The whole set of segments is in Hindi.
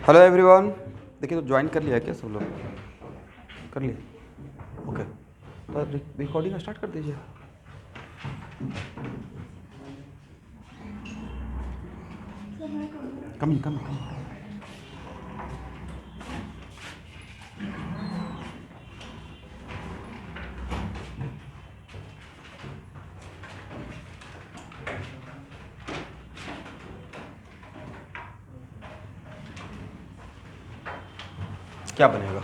Hello everyone. देखिए तो ज्वाइन कर लिया है क्या सब लोग? कर लिए? ओके, तो रिकॉर्डिंग स्टार्ट कर दीजिए। कम कम कम। क्या बनेगा?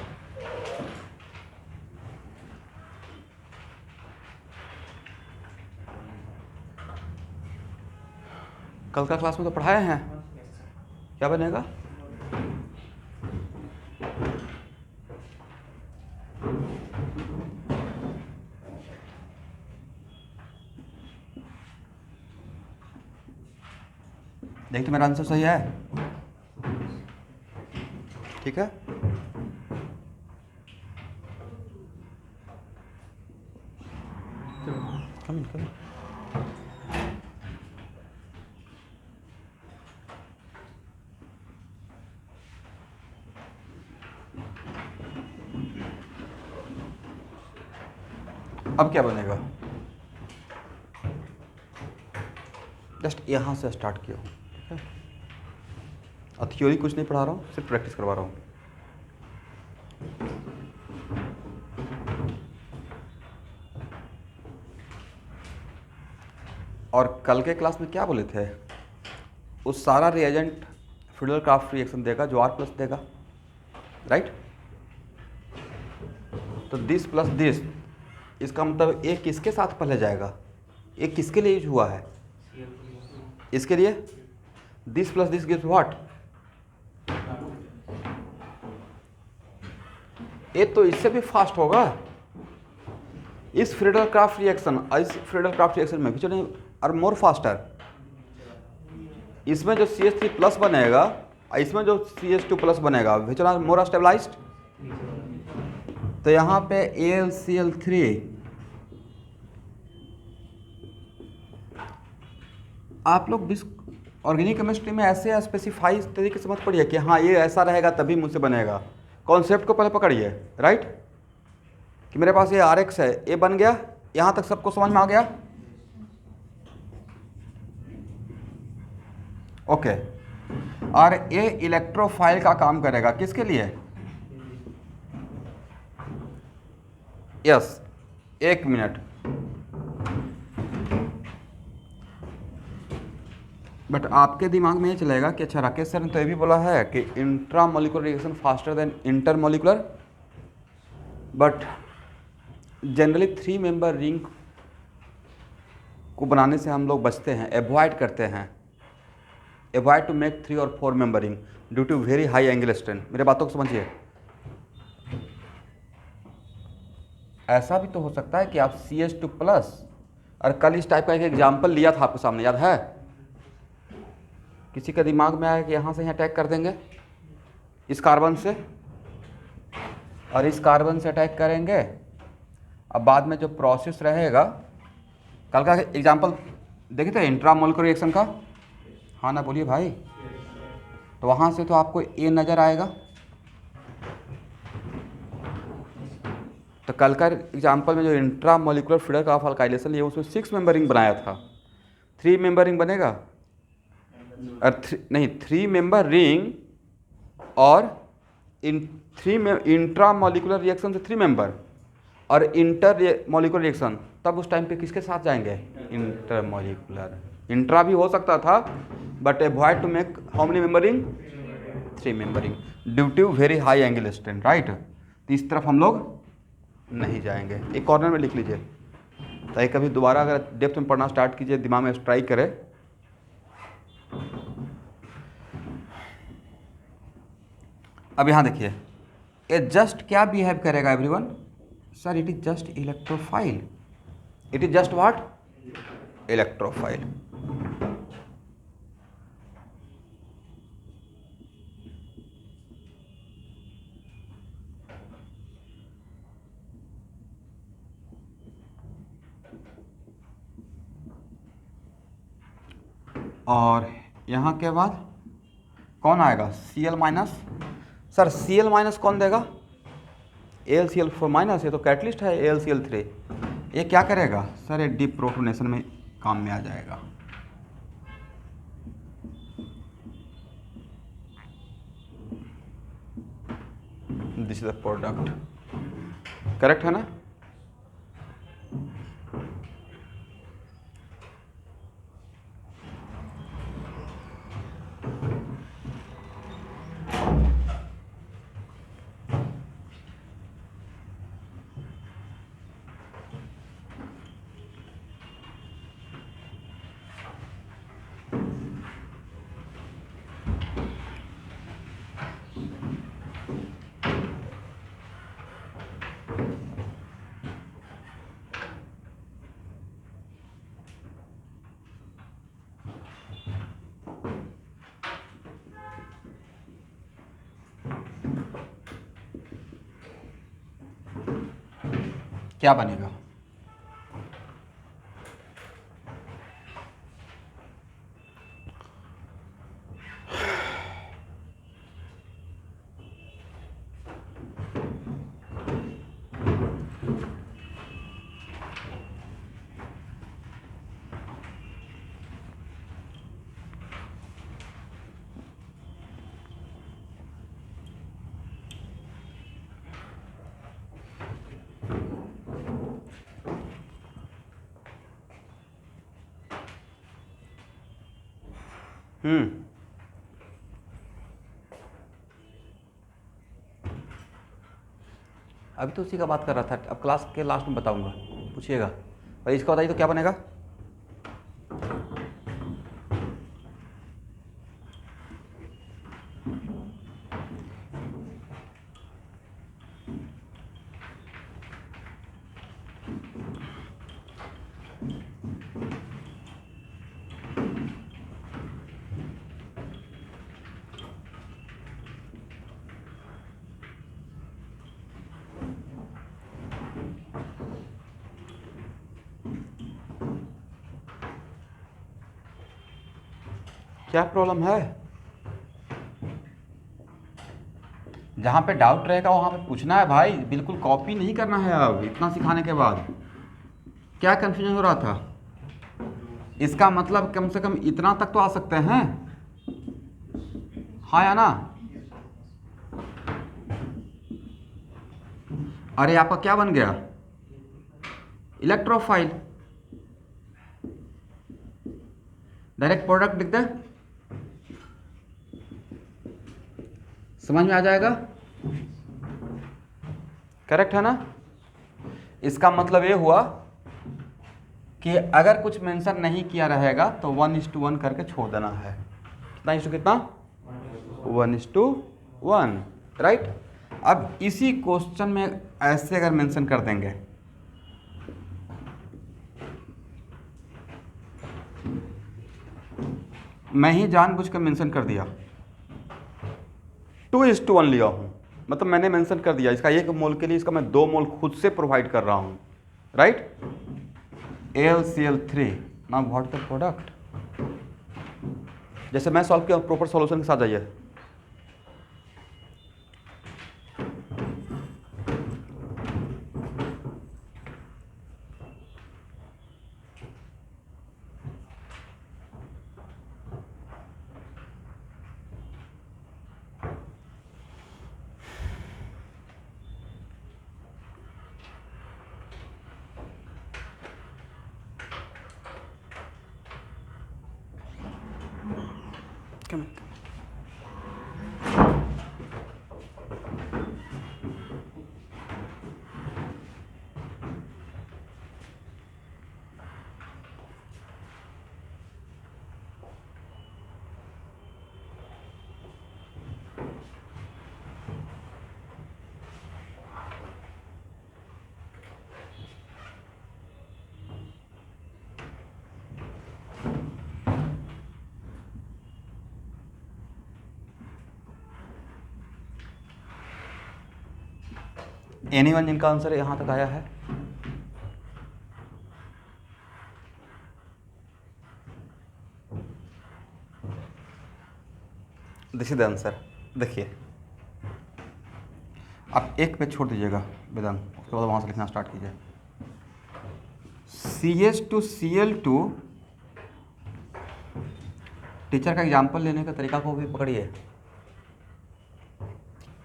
कल का क्लास में तो पढ़ाए हैं। क्या बनेगा? देख तो मेरा आंसर सही है, ठीक है। कम कम। अब क्या बनेगा? जस्ट यहाँ से स्टार्ट किया हूँ, ठीक है। और थ्योरी कुछ नहीं पढ़ा रहा हूँ, सिर्फ प्रैक्टिस करवा रहा हूँ। और कल के क्लास में क्या बोले थे? उस सारा रिएजेंट फ्रीडल क्राफ्ट रिएक्शन देगा जो R प्लस देगा, राइट। तो दिस प्लस दिस, इसका मतलब एक किसके साथ पहले जाएगा? एक किसके लिए यूज हुआ है? इसके लिए। This plus this gives what? ये तो इससे भी फास्ट होगा। इस फ्रीडल क्राफ्ट रिएक्शन, इस फ्रीडल क्राफ्ट रिएक्शन में विच आर मोर फास्टर। इसमें जो CH3 प्लस बनेगा, इसमें जो CH2 प्लस बनेगा, विच आर मोर स्टेबलाइज्ड। तो यहाँ पे AlCl3 आप लोग ऑर्गेनिक केमिस्ट्री में ऐसे स्पेसिफाई तरीके से मत पढ़िए कि हाँ ये ऐसा रहेगा तभी मुझसे बनेगा। कॉन्सेप्ट को पहले पकड़िए, राइट। कि मेरे पास ये RX है, ये बन गया, यहाँ तक सबको समझ में आ गया? ओके। और ये इलेक्ट्रोफाइल का काम करेगा किसके लिए? यस, एक मिनट। बट आपके दिमाग में ये चलेगा कि अच्छा राकेश सर ने तो ये भी बोला है कि intra molecular reaction faster than inter molecular, but generally 3 member ring को बनाने से हम लोग बचते हैं, एवॉइड करते हैं, एवॉइड टू मेक 3 और 4 member ring due to very high angle strain. मेरे बातों को समझिए। ऐसा भी तो हो सकता है कि आप CH2 प्लस, और कल इस टाइप का एक एग्जाम्पल लिया था आपके सामने, याद है? किसी के दिमाग में आया कि यहाँ से यहाँ अटैक कर देंगे इस कार्बन से, और इस कार्बन से अटैक करेंगे। अब बाद में जो प्रोसेस रहेगा, कल का एग्जाम्पल देखे थे इंट्रामोलिकुलर रिएक्शन का, हाँ ना बोलिए भाई। तो वहाँ से तो आपको A नज़र आएगा। तो कल का एग्जाम्पल में जो इंट्रामोलिकुलर फ्रीडल क्राफ्ट अल्काइलेशन लिया उसमें 6 मेंबर रिंग बनाया था। 3 मेंबर रिंग बनेगा, और नहीं 3 मेंबर रिंग, और इंट्रा मॉलिकुलर रिएक्शन से 3 मेंबर, और इंटर मॉलिकुलर रिएक्शन तब उस टाइम पे किसके साथ जाएंगे? Inter molecular. इंट्रा भी हो सकता था, but avoid to make how many member ring? 3 member ring due to very high angle strain, right. तो इस तरफ हम लोग नहीं जाएंगे। एक कॉर्नर में लिख लीजिए ताकि कभी दोबारा अगर डेप्थ में पढ़ना स्टार्ट कीजिए दिमाग में स्ट्राइक करे। अब यहाँ देखिए, ये जस्ट क्या बिहेव करेगा everyone? Sir it is just electrophile. It is just what? Electrophile. और यहाँ के बाद कौन आएगा? Cl minus sir Cl minus कौन देगा? AlCl4 माइनस, ये तो कैटलिस्ट है AlCl3। ये क्या करेगा सर? ये डिप्रोटोनेशन में काम में आ जाएगा। This is the product, correct है ना? क्या बनेगा? अभी तो उसी का बात कर रहा था, अब क्लास के लास्ट में बताऊंगा, पूछिएगा। और इसका बताइए तो क्या बनेगा? क्या प्रॉब्लम है? जहाँ पे डाउट रहेगा वहाँ पे पूछना है भाई, बिल्कुल कॉपी नहीं करना है। अब इतना सिखाने के बाद क्या कंफ्यूजन हो रहा था? इसका मतलब कम से कम इतना तक तो आ सकते हैं, हाँ या ना? अरे आपका क्या बन गया? इलेक्ट्रोफाइल। डायरेक्ट प्रोडक्ट लिख दे, समझ में आ जाएगा? करेक्ट है ना? इसका मतलब ये हुआ कि अगर कुछ मेंशन नहीं किया रहेगा तो 1:1 करके छोड़ देना है। कितना इस टू कितना? 1:1, राइट। अब इसी क्वेश्चन में ऐसे अगर मेंशन कर देंगे, मैं ही जानबूझ कर मेंशन कर दिया 2:1 लिया हूँ, मतलब मैंने मेंशन कर दिया इसका 1 मोल के लिए इसका मैं 2 मोल खुद से प्रोवाइड कर रहा हूँ, right. AlCl3, now what the product? जैसे मैं सॉल्व किया प्रॉपर सॉल्यूशन के साथ जाइए। एनीवन जिनका आंसर यहाँ तक आया है? This is the answer. देखिए आप एक पे छोड़ दीजिएगा वेदांत, उसके बाद वहाँ से लिखना स्टार्ट कीजिए। CH2Cl2, टीचर का एग्जाम्पल लेने का तरीका को भी पकड़िए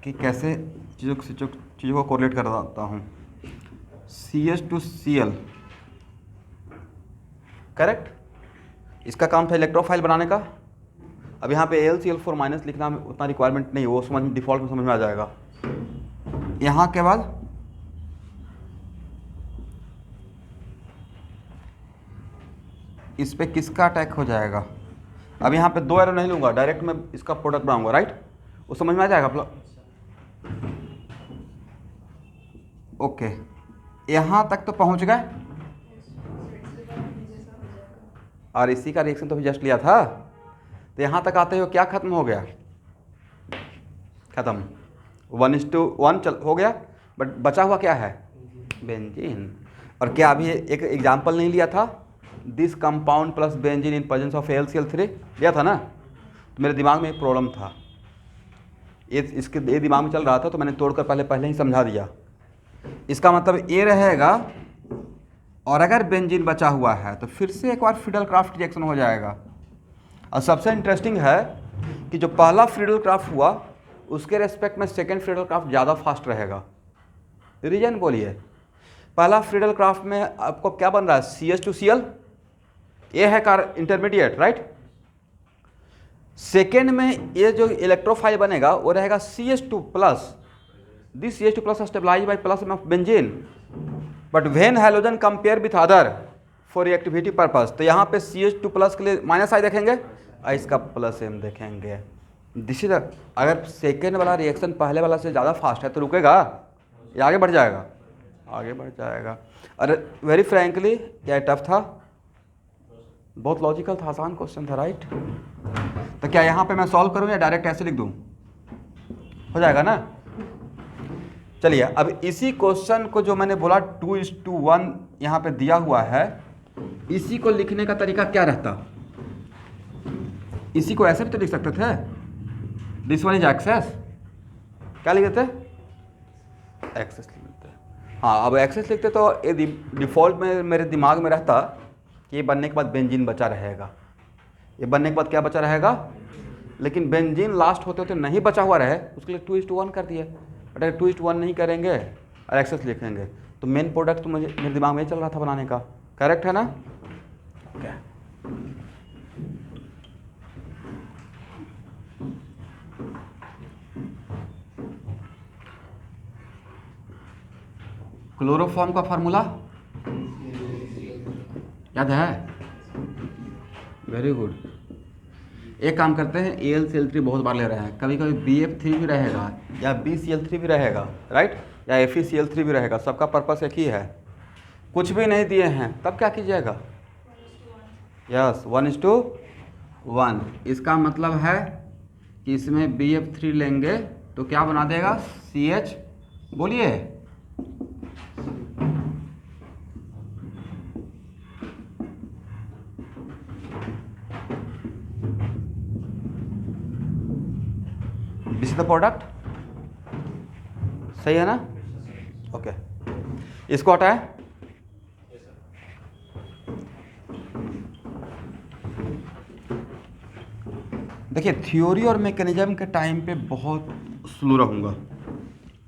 कि कैसे चीज़ों को कोरिलेट करता हूँ। CH2Cl, करेक्ट, इसका काम था इलेक्ट्रोफाइल बनाने का। अब यहाँ पे AlCl4 माइनस लिखना में उतना रिक्वायरमेंट नहीं, वो समझ में डिफ़ॉल्ट में समझ में आ जाएगा। यहाँ के बाद इस पे किसका अटैक हो जाएगा? अब यहाँ पे 2 एरो नहीं लूँगा, डायरेक्ट मैं इसका प्रोडक्ट बनाऊँगा, राइट? वो समझ में आ जाएगा आप? ओके, यहाँ तक तो पहुँच गए, और इसी का रिएक्शन तो भी जस्ट लिया था। तो यहाँ तक आते हो क्या खत्म हो गया? खत्म, 1:1 चल हो गया, बट बचा हुआ क्या है? बेंजीन। और क्या अभी एक एग्जाम्पल नहीं लिया था, this compound plus benzene in presence of AlCl3, लिया था ना? तो मेरे दिमाग में एक प्रॉब्लम था, ये दिमाग में चल रहा था, तो मैंने तोड़कर पहले ही समझा दिया। इसका मतलब ये रहेगा, और अगर बेंजीन बचा हुआ है तो फिर से एक बार फ्रीडल-क्राफ्ट रिएक्शन हो जाएगा। और सबसे इंटरेस्टिंग है कि जो पहला फ्रीडल-क्राफ्ट हुआ उसके रेस्पेक्ट में सेकेंड फ्रीडल-क्राफ्ट ज़्यादा फास्ट रहेगा। रीजन बोलिए। पहला फ्रीडल-क्राफ्ट में आपको क्या बन रहा है? CH2Cl, ये है इंटरमीडिएट, राइट? सेकेंड में ये जो इलेक्ट्रोफाइल बनेगा वो रहेगा CH2 plus, this CH2 plus stabilize by plus of benzene, but when halogen compare with other for reactivity purpose, तो यहाँ पे CH2 प्लस के लिए -I देखेंगे, इसका +M देखेंगे। दिस इज, अगर सेकेंड वाला रिएक्शन पहले वाला से ज़्यादा फास्ट है तो रुकेगा या आगे बढ़ जाएगा? आगे बढ़ जाएगा। अरे वेरी फ्रैंकली यह टफ था, बहुत लॉजिकल था, आसान क्वेश्चन था, राइट? तो क्या यहाँ पे मैं सॉल्व करूँ या डायरेक्ट ऐसे लिख दूँ? हो जाएगा ना? चलिए, अब इसी क्वेश्चन को जो मैंने बोला 2:1 यहाँ पे दिया हुआ है, इसी को लिखने का तरीका क्या रहता? इसी को ऐसे भी तो लिख सकते थे, दिस वन इज एक्सेस, क्या लिख देते? एक्सेस लिख देते। हाँ, अब एक्सेस लिखते तो ये डिफ़ॉल्ट में मेरे दिमाग में रहता कि ये बनने के बाद बेंजीन बचा रहेगा, ये बनने के बाद क्या बचा रहेगा, लेकिन बेंजीन लास्ट होते होते नहीं बचा हुआ रहे, उसके लिए 2:1 कर दिए। बट अगर 2:1 नहीं करेंगे और एक्सेस लिखेंगे तो मेन प्रोडक्ट तो मेरे दिमाग में चल रहा था बनाने का, करेक्ट है ना? ओके, क्लोरोफॉर्म का फार्मूला याद है? Very good. एक काम करते हैं, AlCl3 बहुत बार ले रहे हैं, कभी कभी BF3 भी रहेगा या BCl3 भी रहेगा, राइट? या FeCl3 भी रहेगा, सबका पर्पस एक ही है। कुछ भी नहीं दिए हैं तब क्या कीजिएगा? यस, 1:1। इसका मतलब है कि इसमें BF3 लेंगे तो क्या बना देगा? CH, बोलिए। दिस इज द प्रोडक्ट, सही है ना? ओके, इसको हटाएं। देखिए, थ्योरी और मैकेनिज्म के टाइम पे बहुत स्लो रहूँगा,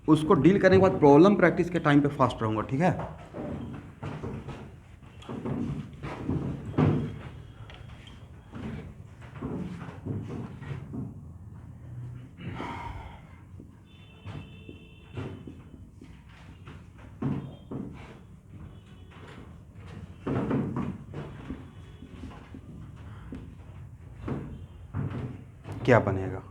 उसको डील करने के बाद प्रॉब्लम प्रैक्टिस के टाइम पे फास्ट रहूँगा, ठीक है? क्या बनेगा?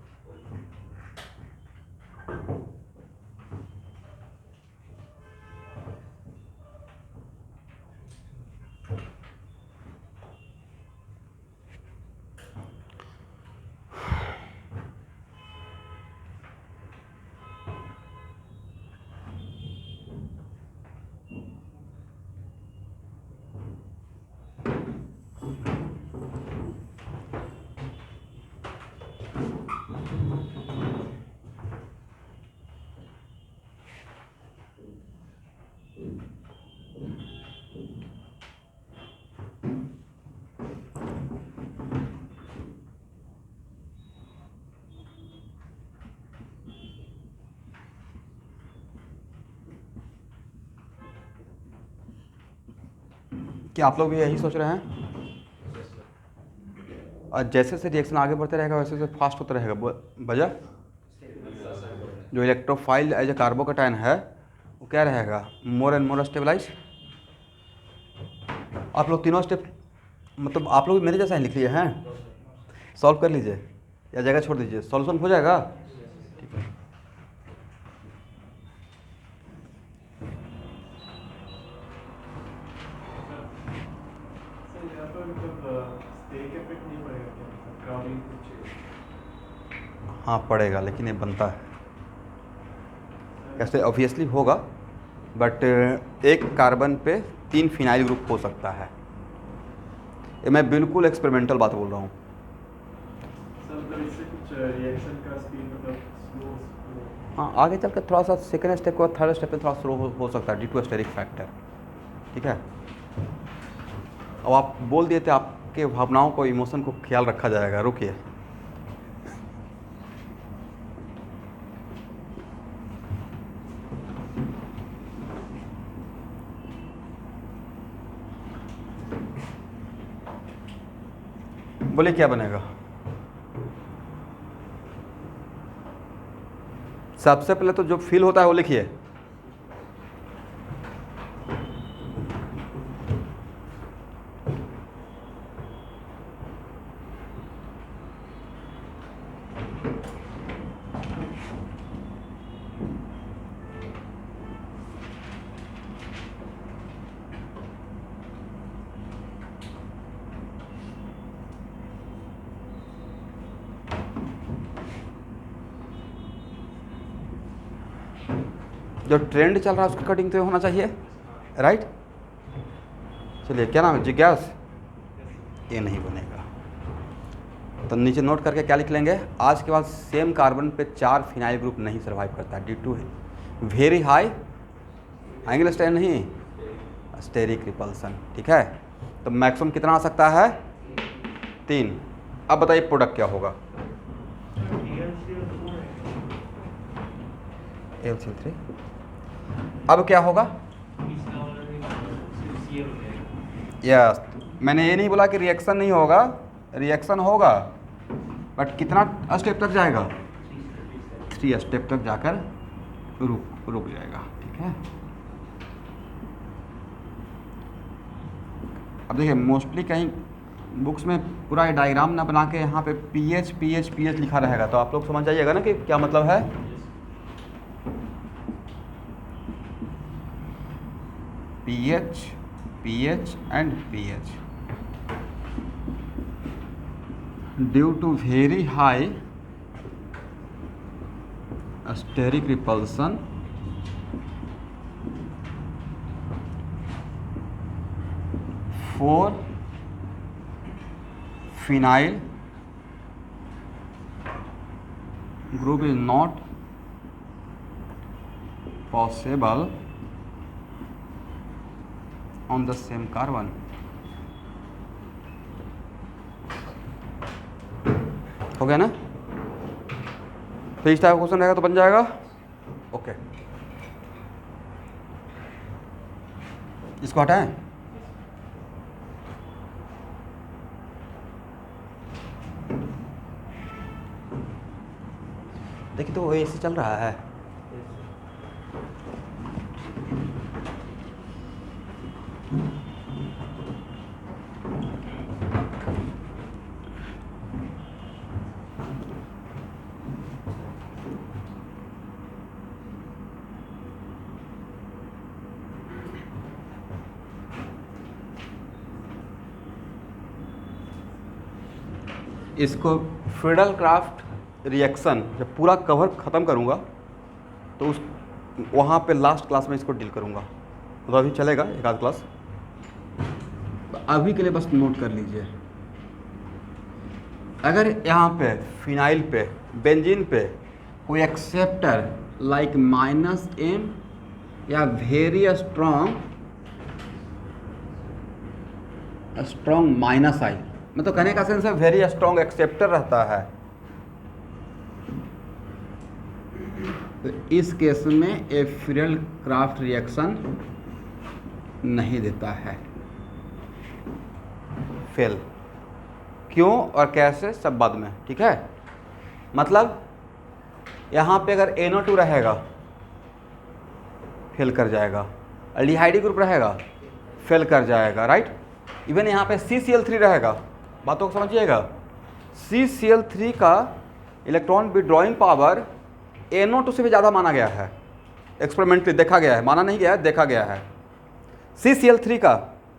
क्या आप लोग भी यही सोच रहे हैं? और जैसे जैसे रिएक्शन आगे बढ़ते रहेगा वैसे वैसे फास्ट होता रहेगा वजह जो इलेक्ट्रोफाइल एज ए कार्बोकैटायन है वो क्या रहेगा, मोर एंड मोर स्टेबलाइज। आप लोग तीनों स्टेप मतलब आप लोग मेरे जैसा ही लिख लिए हैं, सॉल्व कर लीजिए या जगह छोड़ दीजिए, सॉल्यूशन हो जाएगा। ठीक है, हाँ पड़ेगा, लेकिन ये बनता है कैसे, ऑब्वियसली होगा, बट एक कार्बन पे 3 फिनाइल ग्रुप हो सकता है। ये मैं बिल्कुल एक्सपेरिमेंटल बात बोल रहा हूँ। हाँ आगे चल कर थोड़ा सा सेकेंड स्टेप के बाद थर्ड स्टेप पे थोड़ा स्लो हो सकता है ड्यू टू स्टेरिक फैक्टर। ठीक है, अब आप बोल दिए थे आपके भावनाओं को, इमोशन को ख्याल रखा जाएगा, रुकिए। बोले क्या बनेगा? सबसे पहले तो जो फील होता है वो लिखिए। जो ट्रेंड चल रहा है उसकी कटिंग तो होना चाहिए, राइट। चलिए क्या नाम है, जिज्ञास, ये नहीं बनेगा तो नीचे नोट करके क्या लिख लेंगे, आज के बाद सेम कार्बन पे 4 फिनाइल ग्रुप नहीं सर्वाइव करता due to very high angle strain, नहीं स्टेरिक रिपल्सन। ठीक है, तो मैक्सिमम कितना आ सकता है, 3। अब बताइए प्रोडक्ट क्या होगा, AlCl3। अब क्या होगा, यस, मैंने ये नहीं बोला कि रिएक्शन नहीं होगा, रिएक्शन होगा, बट कितना स्टेप तक जाएगा, 3 स्टेप तक जाकर रुक जाएगा। ठीक है, अब देखिए मोस्टली कहीं बुक्स में पूरा डायग्राम ना बना के यहाँ पे पीएच लिखा रहेगा, तो आप लोग समझ जाइएगा ना कि क्या मतलब है। pH and pH due to very high steric repulsion for phenyl group is not possible on the same carbon। हो गया ना, तो इस टाइप का क्वेश्चन रहेगा तो बन जाएगा। ओके, इसको हटाएं। देखिए तो ऐसे चल रहा है, इसको फ्रीडल क्राफ्ट रिएक्शन जब पूरा कवर ख़त्म करूँगा तो उस वहाँ पे लास्ट क्लास में इसको डील करूँगा, तो अभी चलेगा एक आध क्लास। अभी के लिए बस नोट कर लीजिए, अगर यहाँ पे फिनाइल पे बेंजीन पे कोई एक्सेप्टर लाइक -M या वेरी स्ट्रॉन्ग -I, मतलब कहने का सेंस है वेरी स्ट्रॉन्ग एक्सेप्टर रहता है, तो इस केस में ए फ्रीडल क्राफ्ट रिएक्शन नहीं देता है। फेल। क्यों और कैसे सब बाद में, ठीक है। मतलब यहाँ पे अगर NO2 रहेगा फेल कर जाएगा, एल्डिहाइड ग्रुप रहेगा फेल कर जाएगा, राइट। इवन यहाँ पे CCl3 रहेगा, बातों को समझिएगा। CCl3 का इलेक्ट्रॉन विड्रॉइंग पावर NO2 से भी ज़्यादा माना गया है, एक्सपेरिमेंटली देखा गया है, माना नहीं गया है, देखा गया है। CCl3 का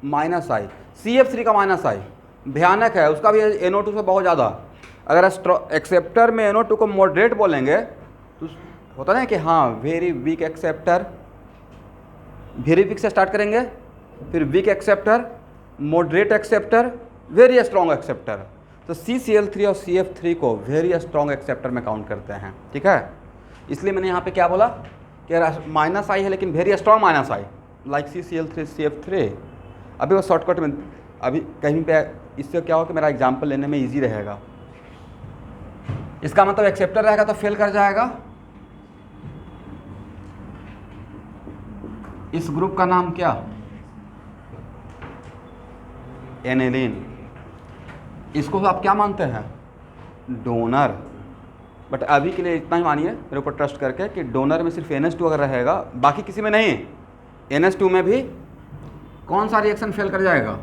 -I, CF3 का -I भयानक है, उसका भी NO2 से बहुत ज़्यादा। अगर एक्सेप्टर में NO2 को मॉडरेट बोलेंगे तो होता ना कि हाँ very weak acceptor, very weak से स्टार्ट करेंगे, फिर weak acceptor, moderate acceptor, very strong acceptor. तो CCl3 और CF3 को वेरी स्ट्रॉन्ग एक्सेप्टर में काउंट करते हैं, ठीक है। इसलिए मैंने यहाँ पे क्या बोला कि -I है लेकिन very strong -I, like CCl3 CF3। अभी वो शॉर्टकट में, अभी कहीं पे इससे क्या हो कि मेरा एग्जाम्पल लेने में ईजी रहेगा। इसका मतलब एक्सेप्टर रहेगा तो फेल कर जाएगा। इस ग्रुप का नाम क्या, एनिलीन। इसको आप क्या मानते हैं, डोनर। बट अभी के लिए इतना ही मानिए मेरे ऊपर ट्रस्ट करके कि डोनर में सिर्फ NH2 अगर रहेगा, बाकी किसी में नहीं। NH2 में भी कौन सा रिएक्शन फेल कर जाएगा,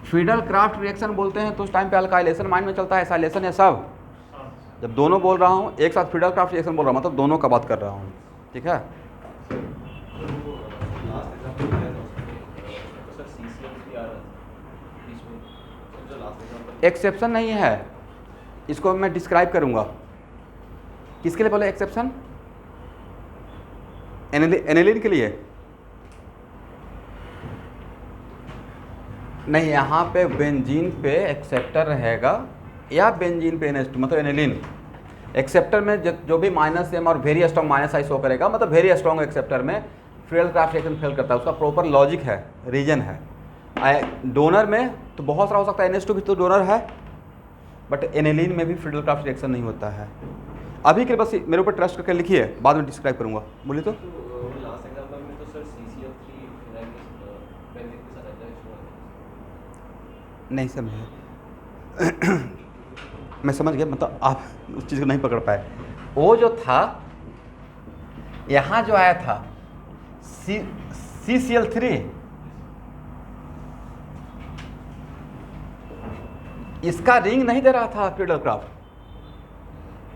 फिडल क्राफ्ट रिएक्शन बोलते हैं तो उस टाइम पे अल्काइलेशन माइंड में चलता है, एसाइलेशन है सब। जब दोनों बोल रहा हूँ एक साथ फिडल क्राफ्ट रिएक्शन बोल रहा हूँ, मतलब दोनों का बात कर रहा हूँ, ठीक है। एक्सेप्शन नहीं है, इसको मैं डिस्क्राइब करूँगा। किसके लिए बोले एक्सेप्शन, एनिलीन के लिए नहीं। यहाँ पे बेंजीन पे एक्सेप्टर रहेगा या बेंजीन पे NH2, मतलब एनिलीन। एक्सेप्टर में जो भी -M और वेरी स्ट्रॉन्ग -I शो करेगा, मतलब वेरी स्ट्रॉन्ग एक्सेप्टर में फिडल क्राफ्ट रिएक्शन फेल करता है, उसका प्रॉपर लॉजिक है, रीजन है। डोनर में तो बहुत सारा हो सकता है, NH2 भी तो डोनर है, बट एनिलीन में भी फिडल क्राफ्ट रिएक्शन नहीं होता है। अभी के बस मेरे ऊपर ट्रस्ट करके लिखिए, बाद में डिस्क्राइब करूँगा। बोलिए तो नहीं समझे मैं समझ गया, मतलब आप उस चीज़ को नहीं पकड़ पाए। वो जो था यहाँ जो आया था CCl3, इसका रिंग नहीं दे रहा था फिडल क्राफ्ट,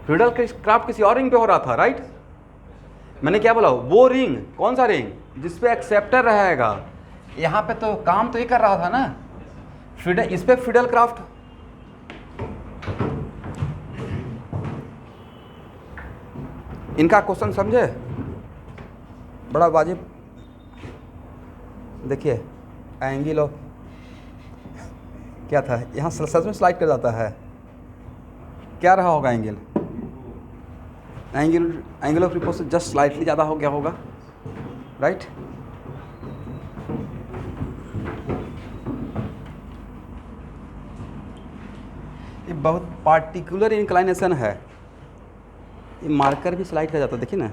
फिडल क्राफ्ट किसी और रिंग पे हो रहा था, राइट। मैंने क्या बोला, वो रिंग, कौन सा रिंग जिसपे एक्सेप्टर रहेगा। यहाँ पे तो काम तो ये कर रहा था ना, इस पे फिडल क्राफ्ट। इनका क्वेश्चन समझे, बड़ा वाजिब। देखिए एंगल ऑफ क्या था, यहाँ सच में स्लाइड कर जाता है, क्या रहा होगा एंगल, एंगल ऑफ रिपोज से जस्ट स्लाइटली ज़्यादा हो गया होगा, राइट। ये बहुत पार्टिकुलर इंक्लाइनेशन है, ये मार्कर भी स्लाइड कर जाता है, देखिए ना।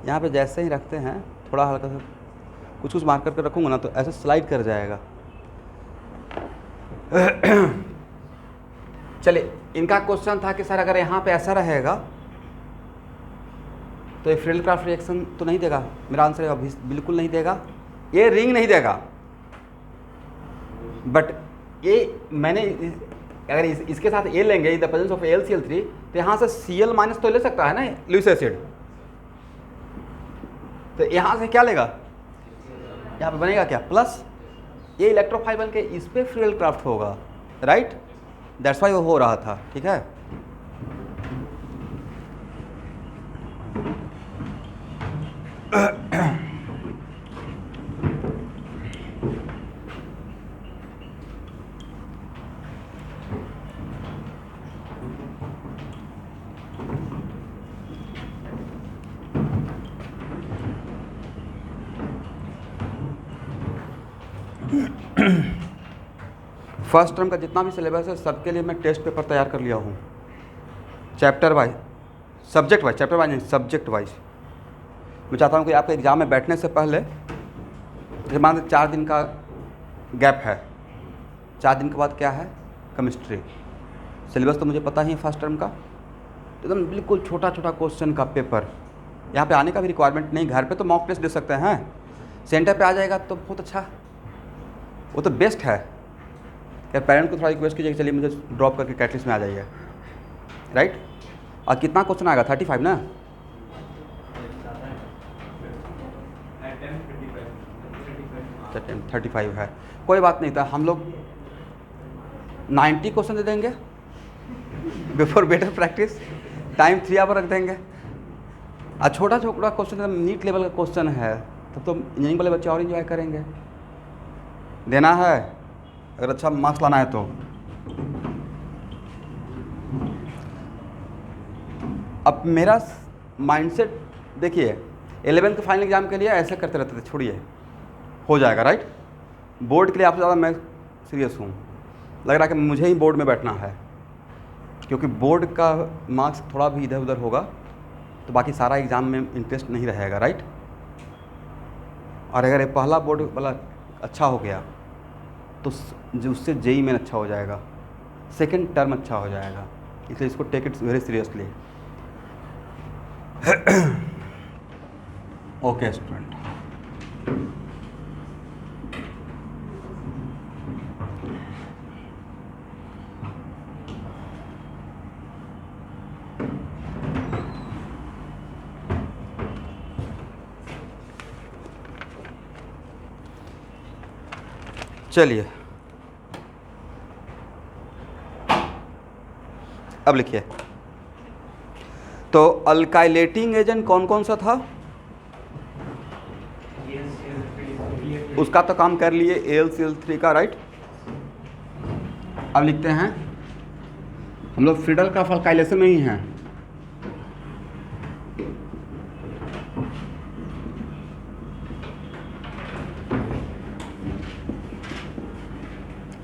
यहाँ पे जैसे ही रखते हैं थोड़ा हल्का सा कुछ कुछ मार्कर कर रखूँगा ना तो ऐसे स्लाइड कर जाएगा। चलिए, इनका क्वेश्चन था कि सर अगर यहाँ पे ऐसा रहेगा तो ये फिडल क्राफ्ट रिएक्शन तो नहीं देगा। मेरा आंसर है बिल्कुल नहीं देगा, ये रिंग नहीं देगा। बट ये मैंने अगर इसके साथ ए लेंगे, in the presence of AlCl3, तो यहाँ से Cl- तो ले सकता है ना लुईस एसिड, तो यहाँ से क्या लेगा, यहाँ पे बनेगा क्या, प्लस। ये इलेक्ट्रोफाइल बन के इस पे फिडल क्राफ्ट होगा, राइट। दैट्स वाई वो हो रहा था, ठीक है। फर्स्ट टर्म का जितना भी सिलेबस है सबके लिए मैं टेस्ट पेपर तैयार कर लिया हूँ, chapter wise, subject wise, chapter wise नहीं, सब्जेक्ट वाइज। मैं चाहता हूँ कि आपके एग्ज़ाम में बैठने से पहले जैसे मान लो 4 दिन का गैप है, 4 दिन के बाद क्या है, केमिस्ट्री। सिलेबस तो मुझे पता ही है फर्स्ट टर्म का, तो एकदम बिल्कुल छोटा छोटा क्वेश्चन का पेपर। यहाँ पे आने का भी रिक्वायरमेंट नहीं, घर पे तो मॉक टेस्ट दे सकते हैं, सेंटर पे आ जाएगा तो बहुत अच्छा, वो तो बेस्ट है। क्या पेरेंट को थोड़ा रिक्वेस्ट कीजिए कि चलिए मुझे ड्रॉप करके कैटलिस्ट में आ जाइए, राइट। और कितना क्वेश्चन आएगा, 35 ना, अच्छा 35 है, कोई बात नहीं था। हम लोग 90 क्वेश्चन दे देंगे before better practice, time 3 hour रख देंगे। और छोटा छोटा क्वेश्चन नीट लेवल का क्वेश्चन है, तब तो इंजीनियरिंग वाले बच्चे और इन्जॉय करेंगे। देना है अगर अच्छा मार्क्स लाना है तो। अब मेरा माइंडसेट देखिए, 11th के फाइनल एग्जाम के लिए ऐसे करते रहते थे, छोड़िए हो जाएगा, राइट। बोर्ड के लिए आपसे ज़्यादा मैं सीरियस हूँ, लग रहा है कि मुझे ही बोर्ड में बैठना है, क्योंकि बोर्ड का मार्क्स थोड़ा भी इधर उधर होगा तो बाकी सारा एग्ज़ाम में इंटरेस्ट नहीं रहेगा, राइट। और अगर ये पहला बोर्ड वाला अच्छा हो गया तो जो उससे जेई में अच्छा हो जाएगा, सेकंड टर्म अच्छा हो जाएगा, इसलिए इसको take it very seriously. Okay student, चलिए अब लिखिए। तो अल्काइलेटिंग एजेंट कौन कौन सा था, उसका तो काम कर लिए, AlCl3 का, राइट। अब लिखते हैं, हम लोग फ्रीडल का अल्काइलेशन में ही हैं।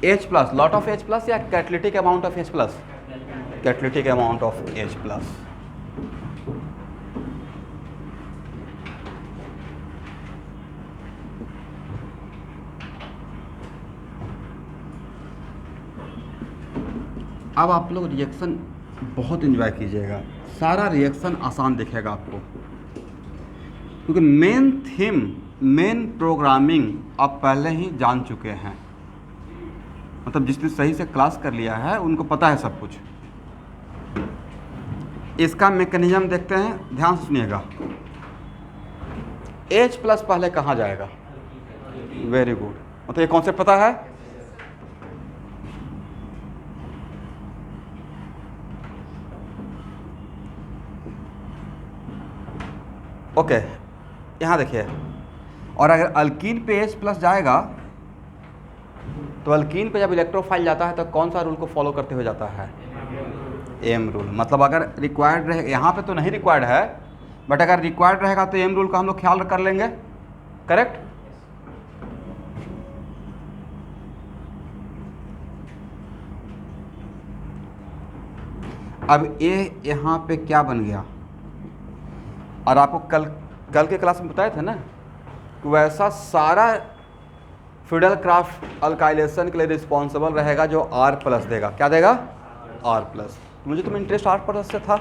H+, लॉट ऑफ H+ या catalytic amount of H+, catalytic amount of H+। अब आप लोग रिएक्शन बहुत एंजॉय कीजिएगा, सारा रिएक्शन आसान दिखेगा आपको, क्योंकि मेन थीम, मेन प्रोग्रामिंग आप पहले ही जान चुके हैं। मतलब जिसने सही से क्लास कर लिया है उनको पता है सब कुछ। इसका मैकेनिज्म देखते हैं, ध्यान से सुनिएगा। H+ पहले कहाँ जाएगा, वेरी गुड, मतलब ये कॉन्सेप्ट पता है। ओके, यहाँ देखिए, और अगर अल्कीन पे H+ जाएगा तो अल्कीन पे जब इलेक्ट्रोफाइल जाता है तो कौन सा रूल को फॉलो करते हुए जाता है, एम रूल। मतलब अगर रिक्वायर्ड रहे, यहाँ पे तो नहीं रिक्वायर्ड है, बट अगर रिक्वायर्ड रहेगा तो एम रूल का हम लोग ख्याल कर लेंगे, करेक्ट। अब ये यहाँ पे क्या बन गया, और आपको कल के क्लास में बताए थे ना कि वैसा सारा फ्रीडल क्राफ्ट अल्काइलेशन के लिए रिस्पॉन्सिबल रहेगा जो R+ देगा। क्या देगा, R+। मुझे तो इंटरेस्ट R+ से था।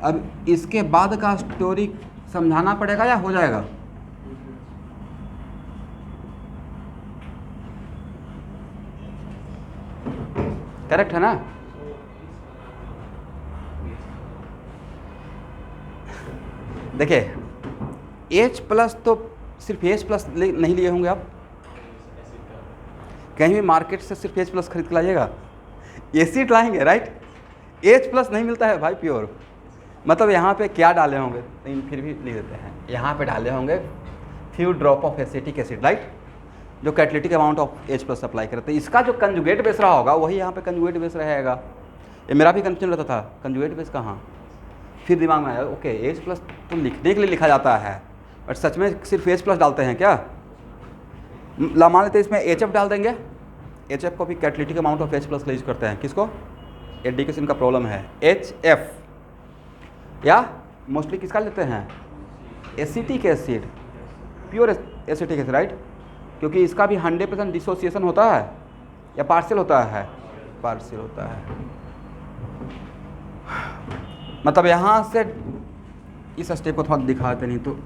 अब इसके बाद का स्टोरी समझाना पड़ेगा या हो जाएगा, करेक्ट है ना। देखिए H+ तो सिर्फ H+ नहीं लिए होंगे आप, कहीं भी मार्केट से सिर्फ H+ खरीद के लाइएगा, एसिड लाएंगे, राइट। H+ नहीं मिलता है भाई प्योर। मतलब यहाँ पे क्या डाले होंगे, लेकिन फिर भी लिख देते हैं, यहाँ पे डाले होंगे few drop of acetic acid, right, जो catalytic amount of H+ apply करते हैं। इसका जो कंजुगेट बेस रहा होगा वही यहाँ पे कंजुगेट बेस रहेगा। ये मेरा भी कंफ्यूजन रहता था, कंजुगेट बेस कहाँ, फिर दिमाग में आया ओके H+ तो लिखने के लिए लिखा जाता है, बट सच में सिर्फ H+ डालते हैं क्या। मान लेते हैं इसमें HF डाल देंगे, HF को भी catalytic amount of H+ use करते हैं। किसको, एडिकेशन का प्रॉब्लम है, HF, या मोस्टली किसका लेते हैं, acetic acid, pure acetic acid, right, क्योंकि इसका भी 100% डिसोसिएशन होता है या पार्शियल होता है, पार्शियल होता है। मतलब यहाँ से इस स्टेप को थोड़ा दिखाते नहीं तो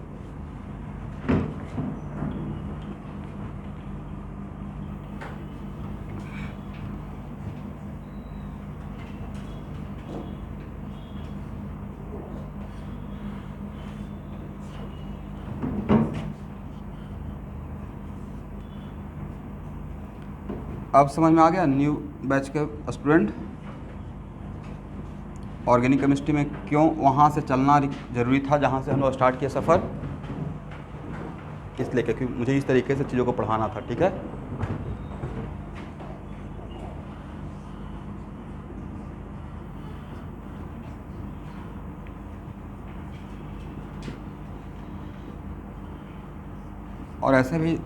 अब समझ में आ गया। न्यू बैच के स्टूडेंट, ऑर्गेनिक केमिस्ट्री में क्यों वहाँ से चलना ज़रूरी था जहाँ से हम लोग स्टार्ट किया सफ़र, इसलिए क्योंकि मुझे इस तरीके से चीज़ों को पढ़ाना था। ठीक है, और ऐसे भी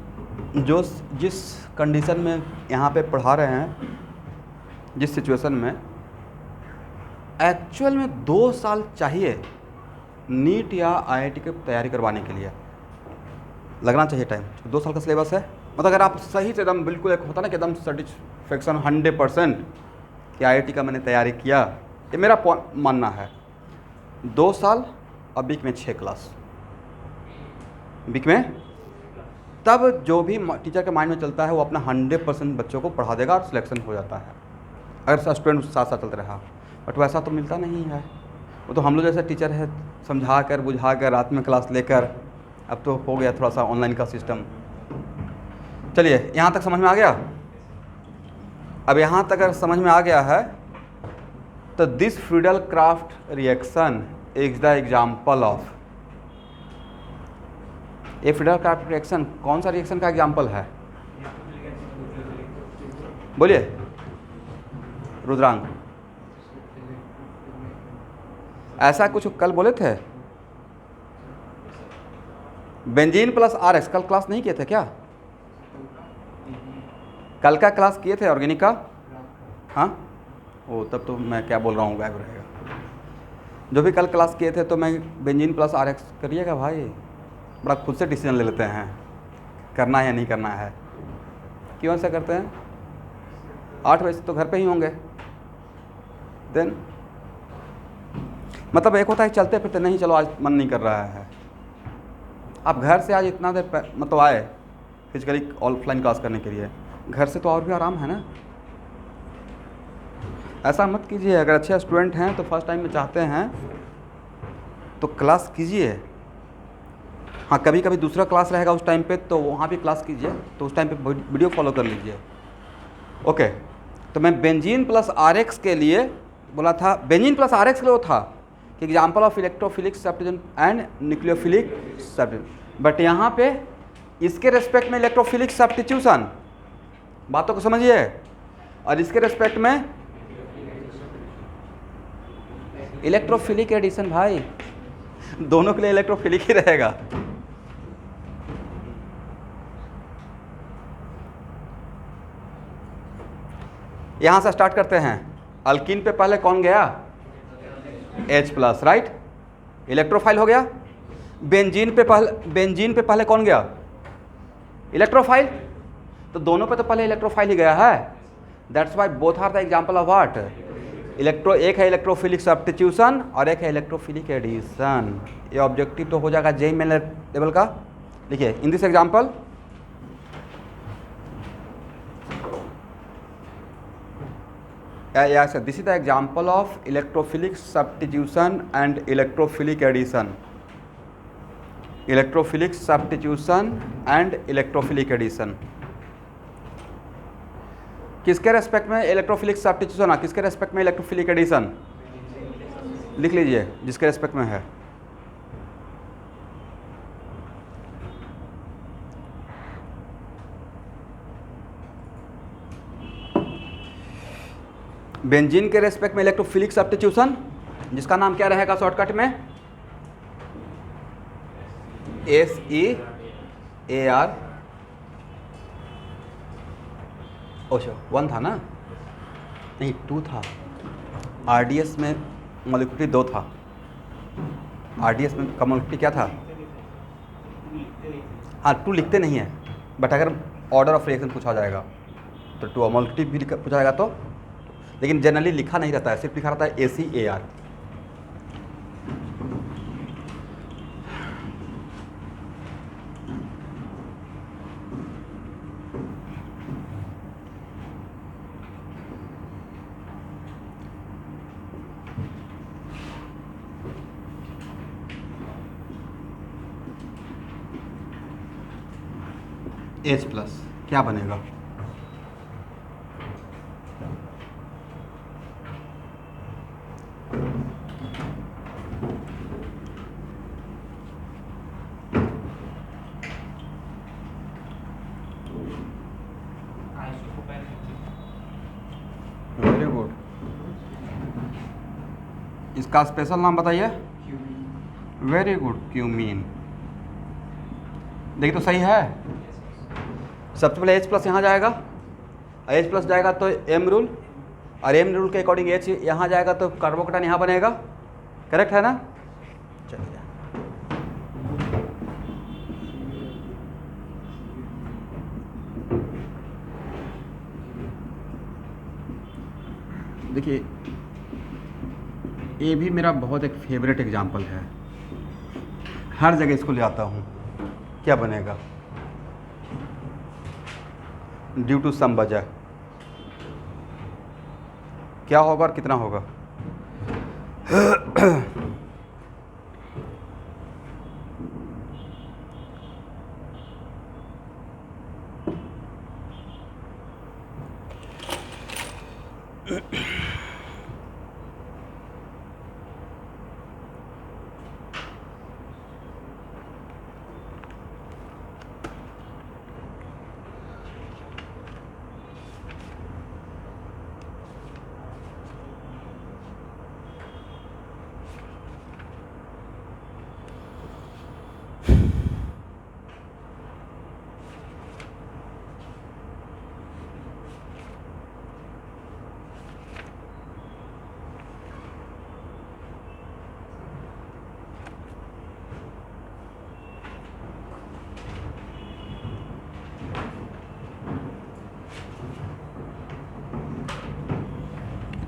जो जिस कंडीशन में यहाँ पे पढ़ा रहे हैं, जिस सिचुएशन में, एक्चुअल में 2 साल चाहिए नीट या आईआईटी की तैयारी करवाने के लिए, लगना चाहिए टाइम। 2 साल का सिलेबस है, मतलब अगर आप सही से एकदम बिल्कुल एक होता ना कि एकदम सेटिस्फेक्शन 100% कि आईआईटी का मैंने तैयारी किया, ये मेरा मानना है। 2 साल और वीक में 6 क्लास, वीक में, तब जो भी टीचर के माइंड में चलता है वो अपना 100% बच्चों को पढ़ा देगा और सिलेक्शन हो जाता है, अगर स्टूडेंट साथ साथ चलते रहा। बट वैसा तो मिलता नहीं है। वो तो हम लोग जैसे टीचर है, समझा कर बुझा कर रात में क्लास लेकर, अब तो हो गया थोड़ा सा ऑनलाइन का सिस्टम। चलिए, यहाँ तक समझ में आ गया। अब यहाँ तक अगर समझ में आ गया है तो this Friedel craft reaction is the example of, ये फ्रीडल क्राफ्ट रिएक्शन कौन सा रिएक्शन का एग्जाम्पल है? बोलिए रुद्रांग, ऐसा कुछ कल बोले थे। बेंजीन प्लस आरएक्स कल क्लास नहीं किए थे क्या? कल का क्लास किए थे ऑर्गेनिक का? हाँ, ओ तब तो मैं क्या बोल रहा हूँ गायब रहेगा। जो भी कल क्लास किए थे तो मैं बेंजीन प्लस आरएक्स करिएगा भाई, बड़ा खुद से डिसीजन ले लेते हैं करना है या नहीं करना है। क्यों ऐसा करते हैं? 8 बजे तो घर पे ही होंगे। देन मतलब एक होता है चलते फिरते, नहीं चलो आज मन नहीं कर रहा है। आप घर से आज इतना देर मतलब आए फिजिकली ऑफलाइन क्लास करने के लिए, घर से तो और भी आराम है ना। ऐसा मत कीजिए। अगर अच्छे स्टूडेंट हैं तो फर्स्ट टाइम में चाहते हैं तो क्लास कीजिए। हाँ, कभी कभी दूसरा क्लास रहेगा उस टाइम पे तो वहाँ भी क्लास कीजिए, तो उस टाइम पे वीडियो फॉलो कर लीजिए। ओके, तो मैं बेंजीन प्लस आरएक्स के लिए बोला था, बेंजीन प्लस आरएक्स के लिए वो था कि example of electrophilic substitution and nucleophilic substitution. But यहाँ पे इसके रेस्पेक्ट में इलेक्ट्रोफिलिक सब्स्टिट्यूशन, बातों को समझिए, और इसके रेस्पेक्ट में इलेक्ट्रोफिलिक एडिशन। भाई दोनों के लिए इलेक्ट्रोफिलिक ही रहेगा। यहां से स्टार्ट करते हैं। अल्कीन पे पहले कौन गया? H+, राइट, इलेक्ट्रोफाइल हो गया। बेंजीन पे पहले कौन गया? इलेक्ट्रोफाइल। तो दोनों पे तो पहले इलेक्ट्रोफाइल ही गया है। That's why both are the example of what? एक है इलेक्ट्रोफिलिक सब्स्टिट्यूशन और एक है इलेक्ट्रोफिलिक एडिशन। ये ऑब्जेक्टिव तो हो जाएगा जेई मेन लेवल का। देखिए, in this example yes, this is the example of electrophilic substitution and electrophilic addition. Electrophilic substitution and electrophilic addition. किसके रेस्पेक्ट में इलेक्ट्रोफिलिक सब्स्टिट्यूशन है, किसके रेस्पेक्ट में इलेक्ट्रोफिलिक एडिशन? लिख लीजिए जिसके रेस्पेक्ट में है। बेंजीन के रेस्पेक्ट में इलेक्ट्रोफिलिक सब्स्टिट्यूशन, जिसका नाम क्या रहेगा शॉर्टकट में? SEAR। ओशो 1 था ना, नहीं 2 था। RDS में मॉलिक्यूलरिटी 2 था। RDS में का मॉलिक्यूलरिटी क्या था? हाँ, टू लिखते नहीं है, बट अगर ऑर्डर ऑफ रिएक्शन पूछा जाएगा तो टू अमोल्टिव भी पूछा जाएगा तो, लेकिन जनरली लिखा नहीं रहता है, सिर्फ लिखा रहता है ACAR। H+ क्या बनेगा? Very good. इसका स्पेशल नाम बताइए। Very good, cumene. देखिए तो सही है। सबसे पहले H+ यहाँ जाएगा, H+ जाएगा तो M रूल, और M रूल के अकॉर्डिंग H यहाँ जाएगा तो कार्बोकेटाइन यहाँ बनेगा। करेक्ट है ना? चलिए, देखिए ये भी मेरा बहुत एक फेवरेट एग्जाम्पल है, हर जगह इसको ले आता हूँ। क्या बनेगा? ड्यू टू सम वजह क्या होगा और कितना होगा?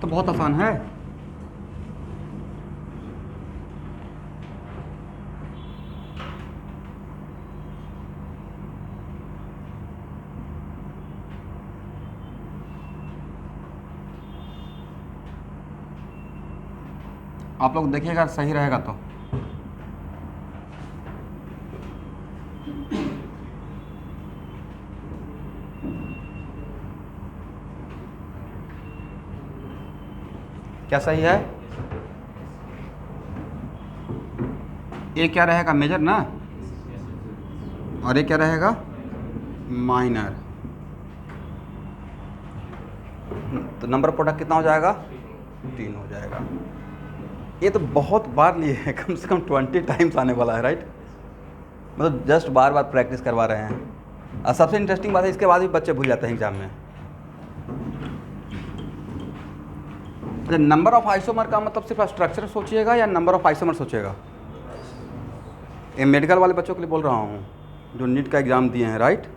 तो बहुत आसान है। आप लोग देखिएगा, सही रहेगा तो। क्या सही है? ये क्या रहेगा? मेजर ना, और ये क्या रहेगा? माइनर। तो नंबर प्रोडक्ट कितना हो जाएगा? 3 हो जाएगा। ये तो बहुत बार लिए हैं, कम से कम 20 टाइम्स आने वाला है, राइट? मतलब जस्ट बार बार प्रैक्टिस करवा रहे हैं। और सबसे इंटरेस्टिंग बात है, इसके बाद भी बच्चे भूल जाते हैं एग्जाम में। नंबर ऑफ आइसोमर का मतलब सिर्फ स्ट्रक्चर सोचिएगा या नंबर ऑफ आइसोमर सोचिएगा? ये मेडिकल वाले बच्चों के लिए बोल रहा हूँ जो नीट का एग्ज़ाम दिए हैं, राइट?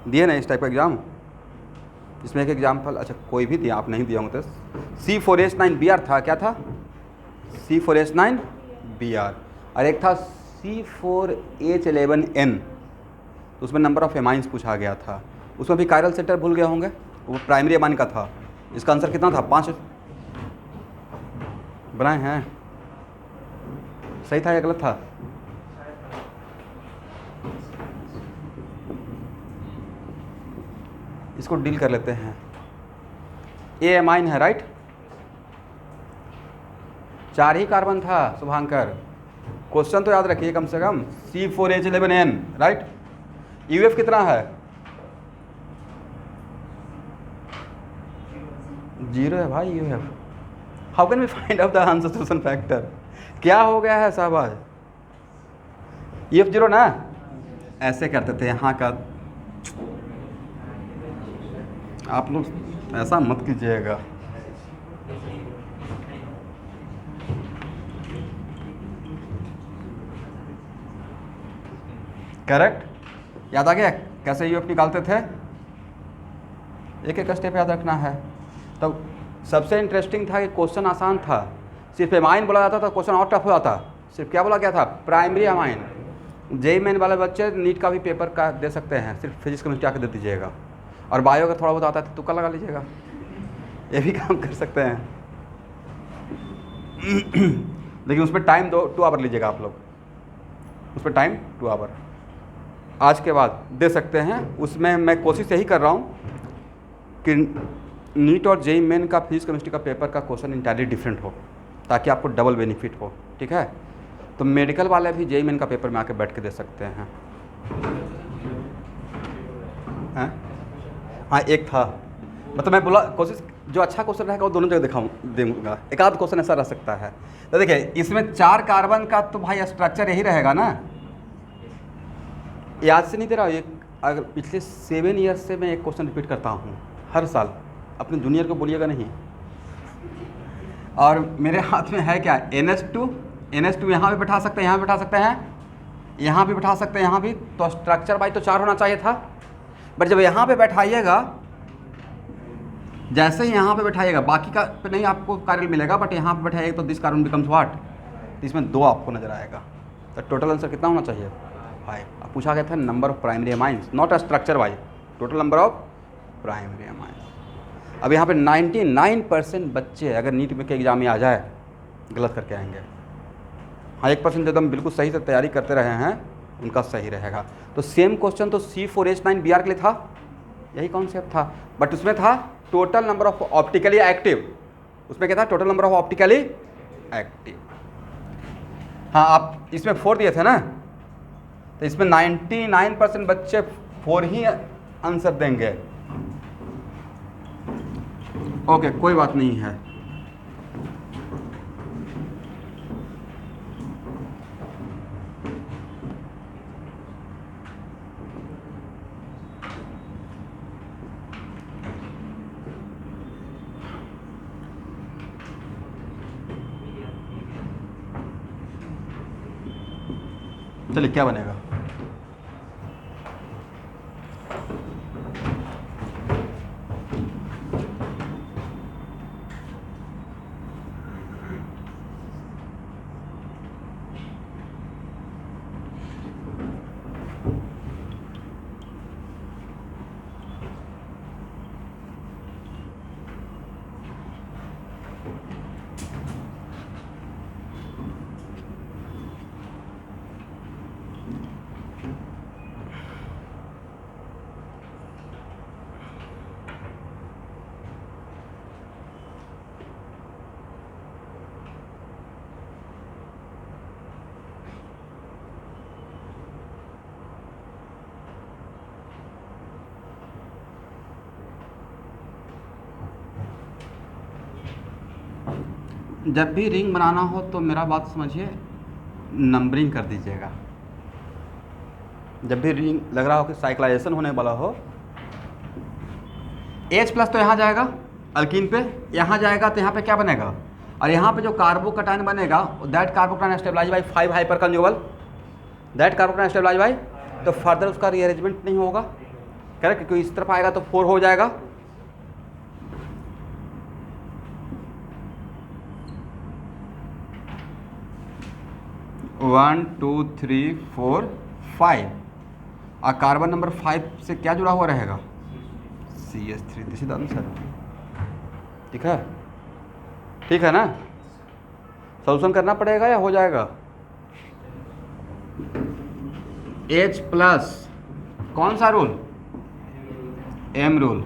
दिए ना इस टाइप का एग्ज़ाम? इसमें एक एग्जाम्पल, अच्छा कोई भी दिया, आप नहीं दिया होंगे तो C4H9Br था। क्या था? C4H9Br। और एक था C4H11N, तो उसमें नंबर ऑफ एमाइंस पूछा गया था। उसमें भी कायरल सेंटर भूल गए होंगे, वो प्राइमरी एमाइन का था। इसका आंसर कितना था? 5 बनाए हैं। सही था या गलत था? इसको डील कर लेते हैं। ए एमाइन है, राइट? 4 ही कार्बन था शुभांकर। क्वेश्चन तो याद रखिए कम से कम। C4H11N, right? UF कितना है? 0 है भाई UF। How can we find out the unsubstitution factor? क्या हो गया है शाहबाज? UF 0 ना? ऐसे करते थे यहाँ का। आप लोग ऐसा मत कीजिएगा। करेक्ट। याद आ गया कैसे यूएफ निकालते थे? एक एक स्टेप याद रखना है। तो सबसे इंटरेस्टिंग था कि क्वेश्चन आसान था, सिर्फ एमाइन बोला जाता था, क्वेश्चन और टफ हो जाता। सिर्फ क्या बोला गया था? Primary amine. जेई मेन वाले बच्चे नीट का भी पेपर का दे सकते हैं, सिर्फ फिजिक्स केमिस्ट्री आके दे दीजिएगा, और बायो का थोड़ा बहुत आता है तो तुक्का लगा लीजिएगा, ये भी काम कर सकते हैं। लेकिन उसमें टाइम 2 आवर लीजिएगा आप लोग, उसमें टाइम 2 आवर आज के बाद दे सकते हैं। उसमें मैं कोशिश यही कर रहा हूँ कि नीट और जेई मेन का फिजिक्स केमिस्ट्री का पेपर का क्वेश्चन इंटायरली डिफरेंट हो, ताकि आपको डबल बेनिफिट हो। ठीक है, तो मेडिकल वाले भी जेई मेन का पेपर में आके बैठ के दे सकते हैं। हाँ एक था, मतलब मैं बोला कोशिश जो अच्छा क्वेश्चन रहेगा वो दोनों जगह दूंगा, एक आध क्वेश्चन ऐसा रह सकता है। तो देखिए इसमें 4 कार्बन का तो भाई स्ट्रक्चर यही रहेगा ना, याद से नहीं दे रहा हूँ। ये अगर पिछले 7 ईयर्स से मैं एक क्वेश्चन रिपीट करता हूँ हर साल, अपने जूनियर को बोलिएगा नहीं। और मेरे हाथ में है क्या? NH2 यहाँ भी बैठा सकते हैं, यहाँ भी बैठा सकते हैं, यहाँ भी बैठा सकते हैं, यहाँ भी। तो स्ट्रक्चर भाई तो 4 होना चाहिए था, बट जब यहाँ पे बैठाइएगा, जैसे ही यहाँ पे बैठाइएगा, बाकी का पे नहीं आपको कार्बन मिलेगा, बट यहाँ पे बैठाइएगा तो दिस कार्बन बिकम्स व्हाट, तो इसमें 2 आपको नजर आएगा। तो टोटल आंसर कितना होना चाहिए? 5। अब पूछा गया था number of primary amines, not a structure wise, total number of primary amines. अब यहाँ पे 99% बच्चे अगर नीट में के एग्जाम में आ जाए गलत करके आएंगे। हाँ 1% एकदम बिल्कुल सही से तैयारी करते रहे हैं उनका सही रहेगा। तो सेम क्वेश्चन तो C4H9Br के लिए था, यही कॉन्सेप्ट था, बट उसमें था total number of optically active. उसमें क्या था? Total number of optically active. हाँ आप इसमें 4 दिए थे ना, तो इसमें 99% बच्चे 4 ही आंसर देंगे। ओके कोई बात नहीं है। चलिए क्या बनेगा? जब भी रिंग बनाना हो तो मेरा बात समझिए, नंबरिंग कर दीजिएगा। जब भी रिंग लग रहा हो कि साइक्लाइजेशन होने वाला हो, H+ तो यहाँ जाएगा अल्कीन पे, यहाँ जाएगा तो यहाँ पे क्या बनेगा, और यहाँ पे जो कार्बोकटायन बनेगा that carbocation stabilize by 5 hyper conjugal, that carbocation stabilize by, तो फर्दर उसका रीअरेंजमेंट नहीं होगा, करेक्ट, क्योंकि इस तरफ आएगा तो 4 हो जाएगा। वन टू थ्री फोर 5, और कार्बन नंबर 5 से क्या जुड़ा हुआ रहेगा? CH3, this is the answer. ठीक है, ठीक है ना? सॉल्यूशन करना पड़ेगा या हो जाएगा? H+, कौन सा रूल? M rule.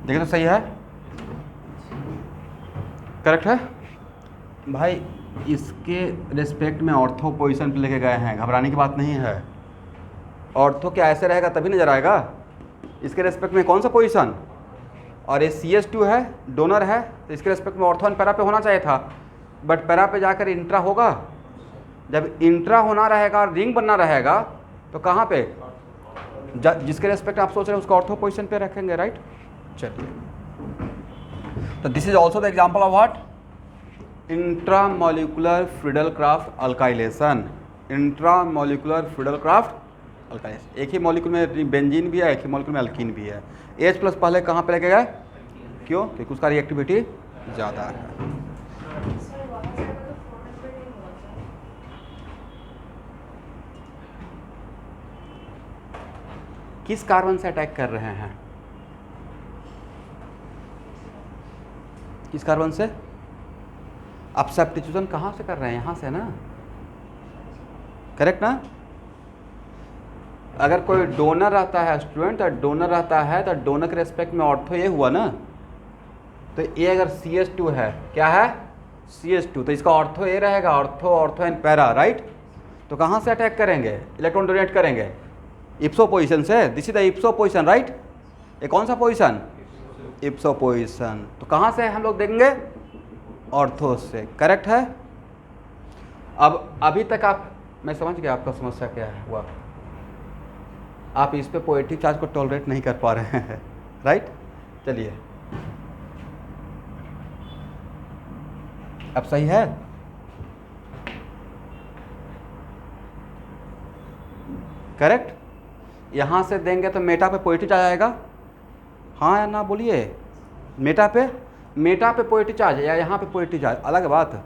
देखिए तो सही है, करेक्ट है भाई। इसके रिस्पेक्ट में ऑर्थो पोजीशन पे लेके गए हैं, घबराने की बात नहीं है। ऑर्थो क्या ऐसे रहेगा तभी नजर आएगा। इसके रेस्पेक्ट में कौन सा पोजीशन, और ये CS2 है, डोनर है, तो इसके रेस्पेक्ट में ऑर्थो एंड पैरा पे होना चाहिए था, बट पैरा पे जाकर इंट्रा होगा। जब इंट्रा होना रहेगा और रिंग बनना रहेगा तो कहाँ पे, जिसके रेस्पेक्ट आप सोच रहे हैं उसको ऑर्थो पोजीशन पे रखेंगे, राइट। चलिए, तो this is also the example of what, intramolecular Friedel-Crafts alkylation. Intramolecular Friedel-Crafts alkylation, एक ही मॉलिक्यूल में बेंजीन भी है, एक ही मॉलिक्यूल में अल्कीन भी है। H+ पहले कहाँ पे लेके गए, क्यों, क्योंकि उसका रिएक्टिविटी ज़्यादा है। किस कार्बन से अटैक कर रहे हैं, किस कार्बन से, अब सब्स्टिट्यूशन कहाँ से कर रहे हैं, यहाँ से ना, करेक्ट ना। अगर कोई डोनर रहता है स्टूडेंट, तो डोनर रहता है तो डोनर के रेस्पेक्ट में ऑर्थो ये हुआ ना, तो ये अगर CS2 है, क्या है CS2, तो इसका ऑर्थो ये रहेगा, ऑर्थो एंड पैरा, राइट। तो कहाँ से अटैक करेंगे, इलेक्ट्रॉन डोनेट करेंगे, इप्सो पोजीशन से। This is the इप्सो position, right. ये कौन सा पोजीशन, इप्सो पोजीशन। तो कहाँ से हम लोग देंगे, ऑर्थो से, करेक्ट है। अब अभी तक आप, मैं समझ गया आपका समस्या क्या है हुआ, आप इस पे पोएटिक चार्ज को टॉलरेट नहीं कर पा रहे हैं, राइट। चलिए, अब सही है, करेक्ट। यहाँ से देंगे तो मेटा पे पोएटिक चार्ज आएगा, हाँ या ना बोलिए। मेटा पे पोएटिक चार्ज या यहाँ पे पोएटिक चार्ज, अलग बात।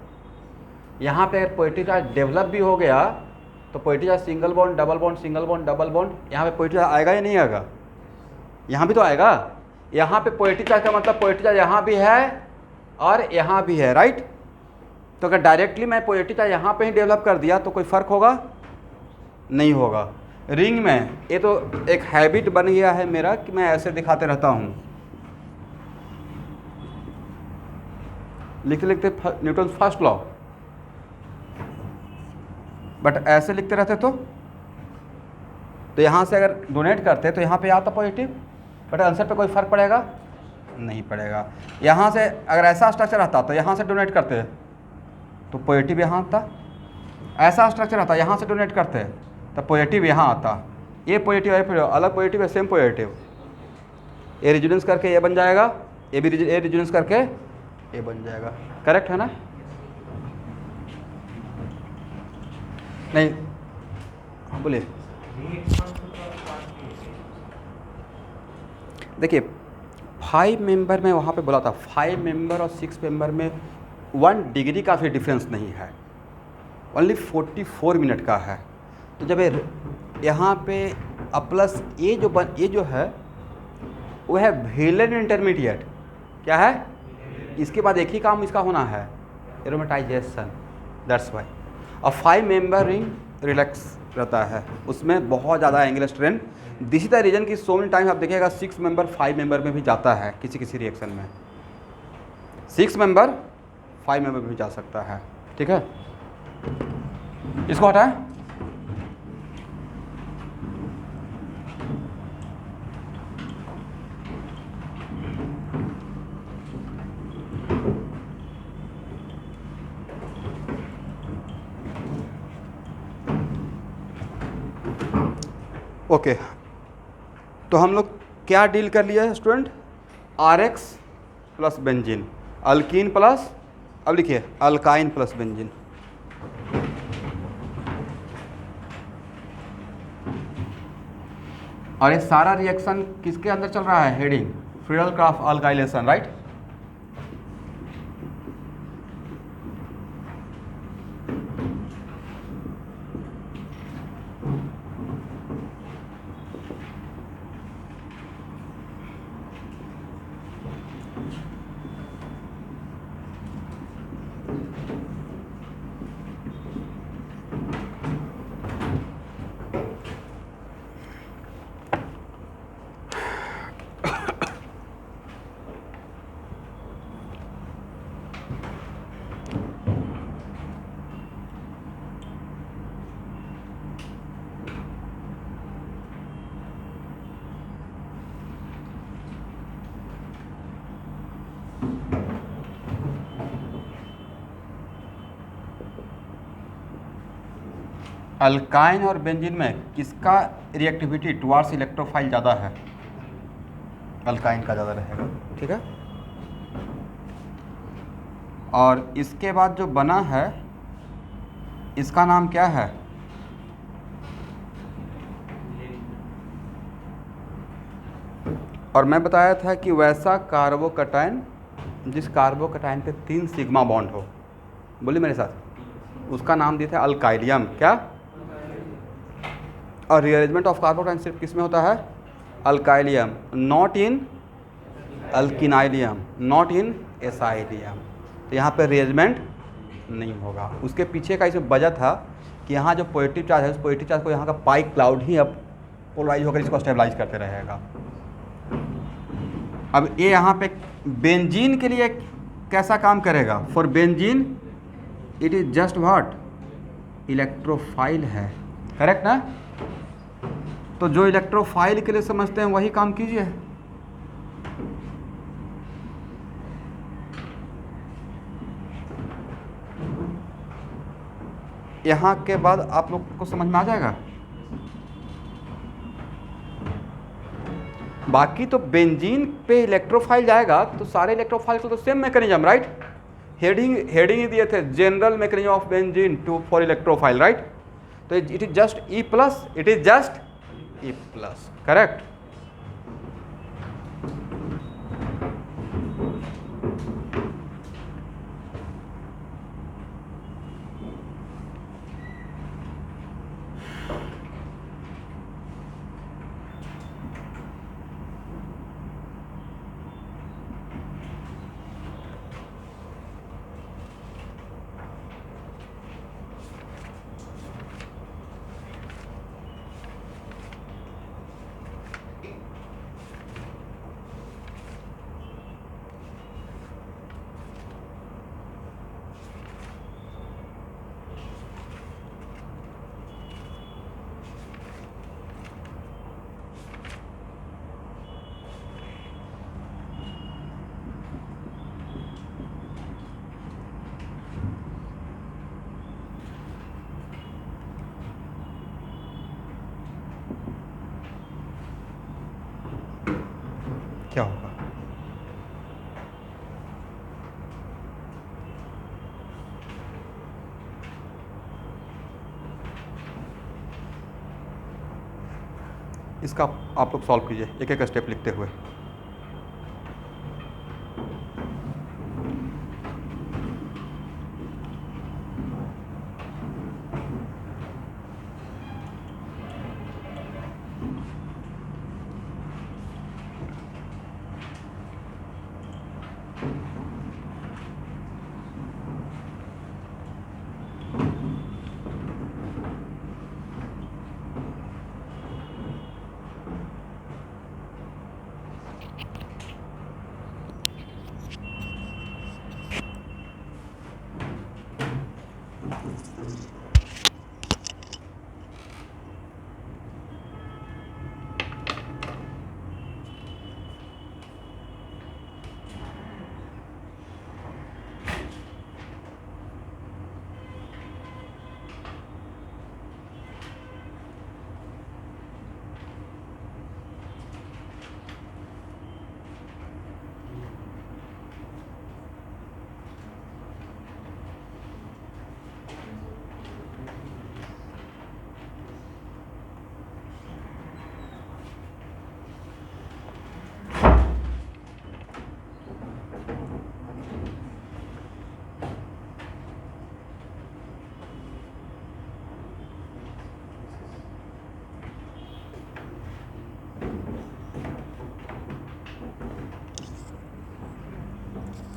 यहाँ पे अगर पोएटिक चार्ज डेवलप भी हो गया तो poetic charge single bond double bond, single bond double bond, यहाँ पे पोएटिक चार्ज आएगा या नहीं आएगा, यहाँ भी तो आएगा। यहाँ पे पोएटिक चार्ज का मतलब पोएटिक चार्ज यहाँ भी है और यहाँ भी है, राइट। तो अगर डायरेक्टली मैं पोएटिक चार्ज यहाँ पे ही डेवलप कर दिया तो कोई फ़र्क होगा, नहीं होगा। रिंग में ये तो एक हैबिट बन गया है मेरा कि मैं ऐसे दिखाते रहता हूँ, लिखते लिखते न्यूटन फर्स्ट लॉ, बट ऐसे लिखते रहते तो यहाँ से अगर डोनेट करते तो यहाँ पे आता पॉजिटिव, बट आंसर पे कोई फ़र्क पड़ेगा, नहीं पड़ेगा। यहाँ से अगर ऐसा स्ट्रक्चर आता तो यहाँ से डोनेट करते तो पॉजिटिव यहाँ आता, ऐसा स्ट्रक्चर आता यहाँ से डोनेट करते तो पॉजिटिव यहाँ आता। ये पॉजिटिव है, फिर अलग पॉजिटिव है, सेम पॉजिटिव, ये रिजोनेंस करके ये बन जाएगा, ये भी ये रिजोनेंस करके ये बन जाएगा, करेक्ट है ना। नहीं बोलिए, देखिए 5 मेंबर में वहाँ पे बोला था, 5 मेंबर और 6 मेंबर में 1 डिग्री का भी डिफरेंस नहीं है, ओनली 44 मिनट का है। तो जब यहाँ पे प्लस ये जो है वो है वेलेंट इंटरमीडिएट, क्या है, इसके बाद एक ही काम इसका होना है, एरोमेटाइजेशन, दैट्स वाई। और 5 मेंबर रिंग रिलैक्स रहता है, उसमें बहुत ज़्यादा angular strain. This is the reason की सो मेनी टाइम आप देखिएगा 6 मेंबर 5 मेंबर में भी जाता है, किसी किसी रिएक्शन में 6 मेंबर 5 मेंबर में भी जा सकता है, ठीक है। इसको हटाएं, ओके। तो हम लोग क्या डील कर लिया है student, RX plus benzene, alkyne plus, अब लिखिए अल्काइन प्लस बेंजीन। और ये सारा रिएक्शन किसके अंदर चल रहा है, heading Friedel-Crafts alkylation, right. Alkyne और बेंजीन में किसका रिएक्टिविटी टुवार्ड्स इलेक्ट्रोफाइल ज़्यादा है? अल्काइन का ज़्यादा रहेगा, ठीक है। और इसके बाद जो बना है इसका नाम क्या है? और मैं बताया था कि वैसा कार्बोकटायन जिस कार्बोकटायन पे 3 सिग्मा बॉन्ड हो, बोलिए मेरे साथ, उसका नाम दिया था अल्काइलियम। क्या? और रीअरेंजमेंट ऑफ कार्बोकटायन सिर्फ किस में होता है? Alkylium, not in alkynylium, not in acylium. तो यहाँ पे रीअरेंजमेंट नहीं होगा। उसके पीछे का इसमें वजह था कि यहाँ जो पॉजिटिव चार्ज है उस पॉजिटिव चार्ज को यहाँ का पाई क्लाउड ही अब पोलराइज होकर इसको स्टेबलाइज करते रहेगा। अब ये यहाँ पे बेंजीन के लिए कैसा काम करेगा? For benzene it is just what? Electrophile है, करेक्ट ना? तो जो इलेक्ट्रोफाइल के लिए समझते हैं वही काम कीजिए। यहाँ के बाद आप लोग को समझ में आ जाएगा। बाकी तो बेंजीन पे इलेक्ट्रोफाइल जाएगा तो सारे इलेक्ट्रोफाइल को तो सेम मैकेनिज्म, राइट? हेडिंग ही दिए थे, general mechanism of benzene to for electrophile, right? तो it is just E plus, it is just E plus, correct? क्या होगा? इसका आप लोग सॉल्व कीजिए एक एक स्टेप लिखते हुए।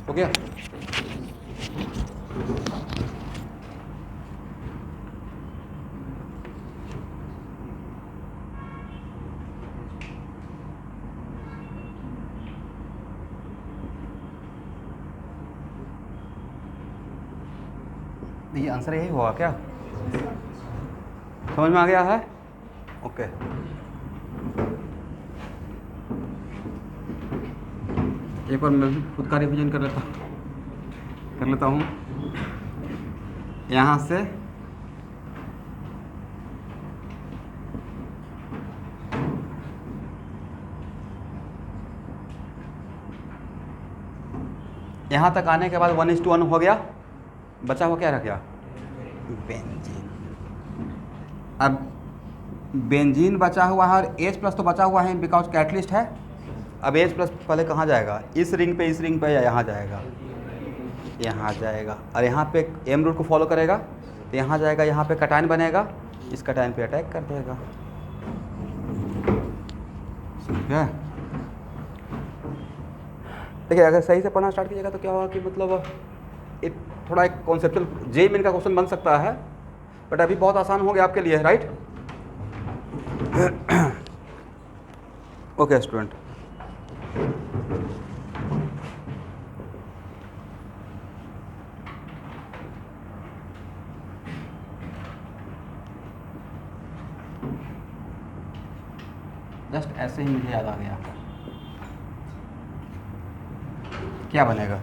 हो गया? ये आंसर यही होगा क्या? समझ में आ गया है? ओके। एक बार मैं खुद का रिवीजन कर लेता हूँ। यहाँ से यहाँ तक आने के बाद 1:1 हो गया, बचा हुआ क्या रह गया? बेंजीन। अब बेंजीन बचा हुआ है और H+ तो बचा हुआ है बिकॉज कैटलिस्ट है। अब H+ पहले कहाँ जाएगा? इस रिंग पे, इस रिंग पे, या यहाँ जाएगा? यहाँ जाएगा। और यहाँ पे M रूट को फॉलो करेगा तो यहाँ जाएगा, यहाँ पे कटायन बनेगा, इस कटायन पे अटैक कर देगा। ठीक है, देखिए अगर सही से पढ़ना स्टार्ट कीजिएगा तो क्या होगा कि मतलब एक थोड़ा एक कॉन्सेप्चुअल JEE का क्वेश्चन बन सकता है, बट अभी बहुत आसान हो गया आपके लिए, राइट? ओके स्टूडेंट, जस्ट ऐसे ही मुझे याद आ गया, क्या बनेगा?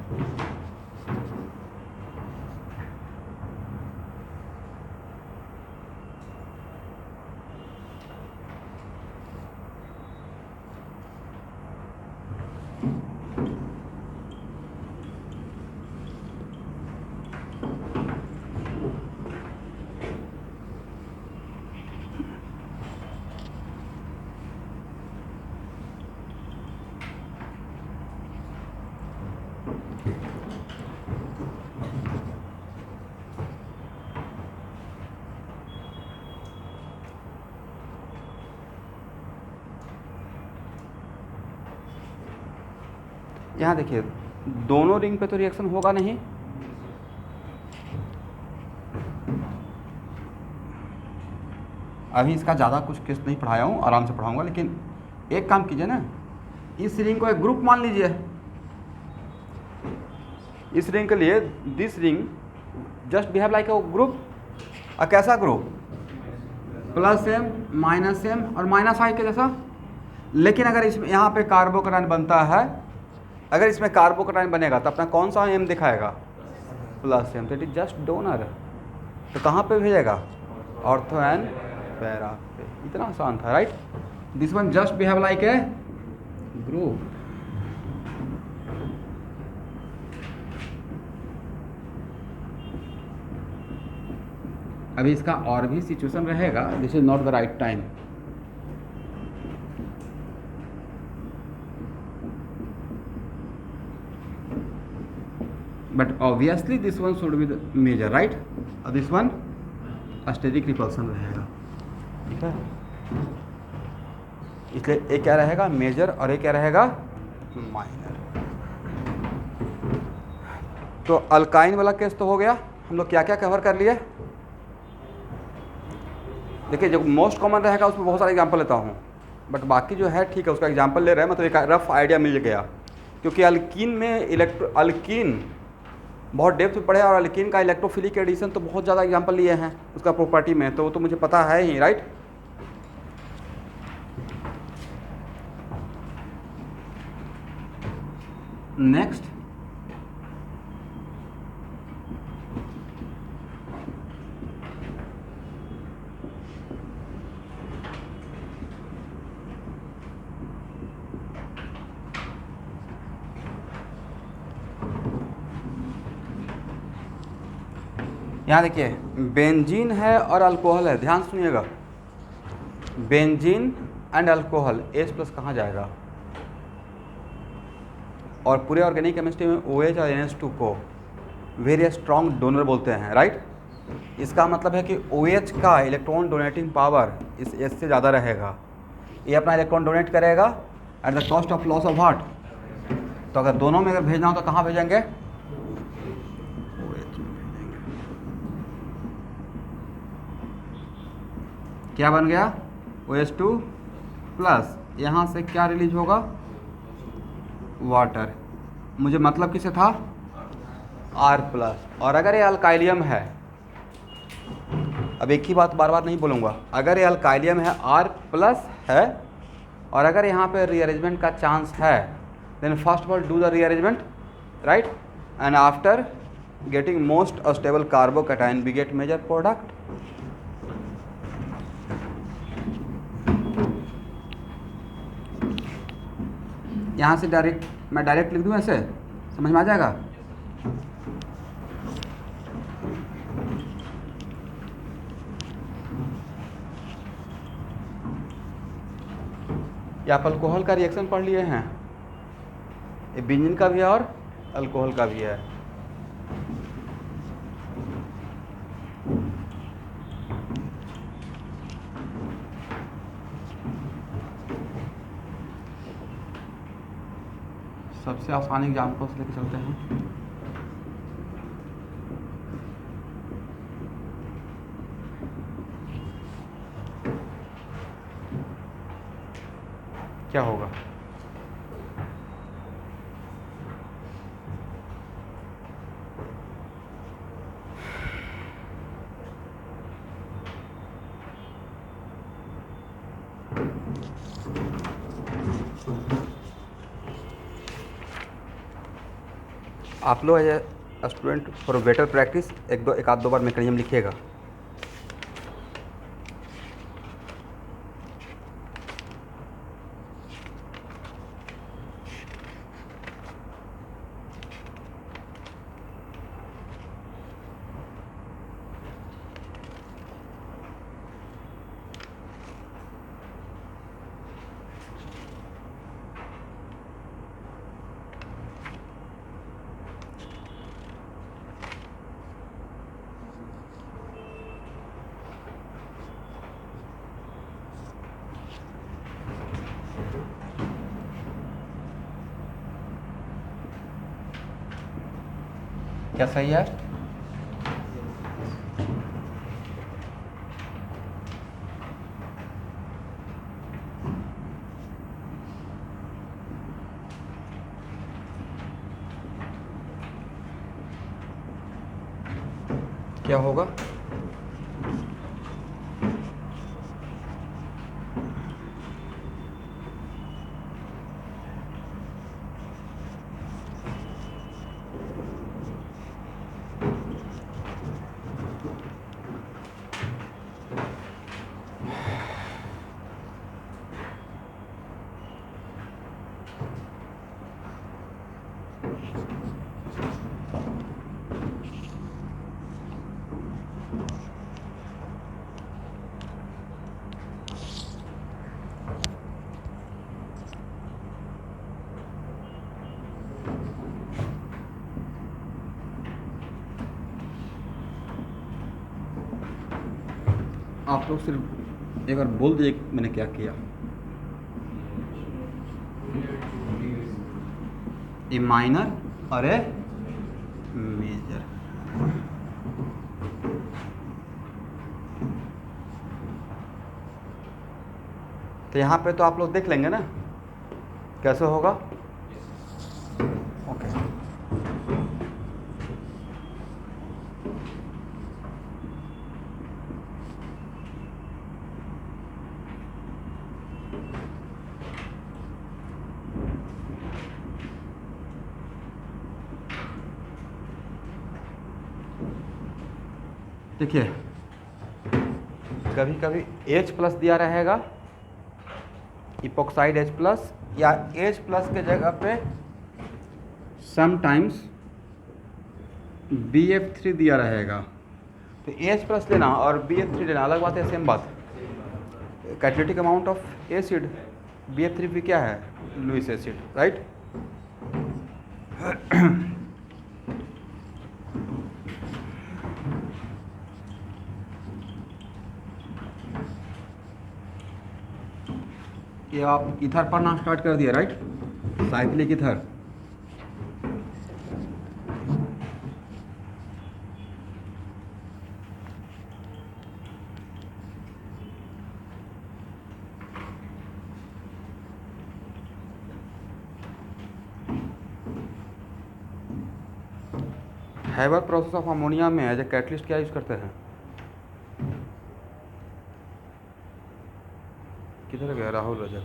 यहाँ देखिए, दोनों रिंग पे तो रिएक्शन होगा नहीं, अभी इसका ज़्यादा कुछ केस नहीं पढ़ाया हूँ, आराम से पढ़ाऊँगा। लेकिन एक काम कीजिए ना, इस रिंग को एक ग्रुप मान लीजिए। इस रिंग के लिए this ring just behave like a group. और कैसा ग्रुप? +M, -M और -I के जैसा। लेकिन अगर इसमें यहाँ पे कार्बोकटायन बनता है, अगर इसमें कार्बोकटायन बनेगा तो अपना कौन सा M दिखाएगा? +M। तो इट इज जस्ट डोनर। तो कहाँ पे भेजेगा? ऑर्थो एंड पैरा पे। इतना आसान था, right? This one just behave like a group. अभी इसका और भी सिचुएशन रहेगा, this is not the right time. But obviously this one should be the major, right? और दिस वन स्टेरिक रिपल्सन रहेगा, ठीक है? इसलिए एक क्या रहेगा? मेजर, और एक क्या रहेगा? माइनर। तो अल्काइन वाला केस तो हो गया। हम लोग क्या क्या कवर कर लिए? देखिए, जो मोस्ट कॉमन रहेगा उसमें बहुत सारे एग्जांपल लेता हूँ, बट बाकी जो है ठीक है, उसका एग्जांपल ले रहे हैं, मतलब एक रफ आइडिया मिल गया। क्योंकि अल्कीन में अल्कीन बहुत डेप्थ में पढ़े, और अल्कीन का इलेक्ट्रोफिलिक एडिशन तो बहुत ज़्यादा एग्जांपल लिए हैं उसका प्रॉपर्टी में, तो वो तो मुझे पता है ही, राइट? नेक्स्ट, यहाँ देखिए, बेंजीन है और अल्कोहल है, ध्यान सुनिएगा। बेंजीन एंड अल्कोहल, H+ कहाँ जाएगा? और पूरे ऑर्गेनिक केमिस्ट्री में OH और NH2 को वेरी स्ट्रॉन्ग डोनर बोलते हैं, राइट? इसका मतलब है कि OH का इलेक्ट्रॉन डोनेटिंग पावर इस H से ज़्यादा रहेगा। ये अपना इलेक्ट्रॉन डोनेट करेगा at the cost of loss of what? तो अगर दोनों में अगर भेजना हो तो कहाँ भेजेंगे? OH में भेजेंगे। क्या बन गया? OH2+। यहाँ से क्या रिलीज होगा? वाटर। मुझे मतलब किसे था? R+। और अगर ये अल्काइलियम है, अब एक ही बात बार बार नहीं बोलूँगा, अगर ये अल्काइलियम है, R+ है, और अगर यहाँ पे रीअरेंजमेंट का चांस है, then first of all do the rearrangement, right? And after getting most stable carbocation we get major product. यहाँ से मैं डायरेक्ट लिख दूँ, ऐसे समझ में आ जाएगा? क्या आप अल्कोहल का रिएक्शन पढ़ लिए हैं? ये बेंजीन का भी है और अल्कोहल का भी है। सबसे आसान एग्जाम्पल्स लेके चलते हैं। क्या होगा? आप लोग as a student for better practice एक आध दो बार मैकेनिज्म लिखिएगा। क्या सही है? क्या होगा? आप लोग सिर्फ एक बार बोल दीजिए मैंने क्या किया। ए माइनर और ए मेजर। तो यहाँ पे तो आप लोग देख लेंगे ना कैसे होगा। ओके। देखिए कभी कभी H+ दिया रहेगा, इपोक्साइड H+, या H+ के जगह पे समटाइम्स BF3 दिया रहेगा। तो H+ लेना और BF3 लेना अलग बात है, सेम बात। Catalytic amount of acid BF3 भी क्या है? Lewis acid, right. ये आप ईथर पढ़ना स्टार्ट कर दिया, right. Cyclic ether. Haber process of ammonia में एज ए कैटलिस्ट क्या यूज़ करते हैं? किधर गया राहुल रजक?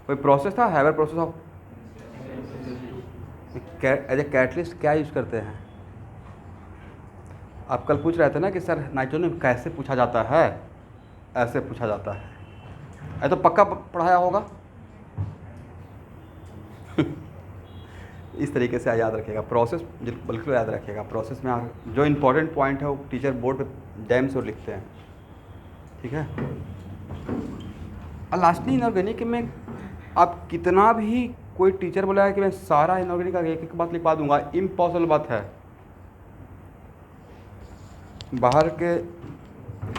कोई प्रोसेस था Haber process of, as a catalyst क्या यूज़ करते हैं? आप कल पूछ रहे थे ना कि सर नाइट्रोजन कैसे पूछा जाता है, ऐसे पूछा जाता है। ऐ तो पक्का पढ़ाया होगा। इस तरीके से याद रखिएगा प्रोसेस, बिल्कुल याद रखिएगा। प्रोसेस में जो इम्पोर्टेंट पॉइंट है वो टीचर बोर्ड पे डैम से लिखते हैं, ठीक है। और लास्टली इनऑर्गेनिक में आप कितना भी कोई टीचर बोला है कि मैं सारा इनऑर्गेनिक का एक एक बात लिखवा दूंगा, इम्पॉसिबल बात है। बाहर के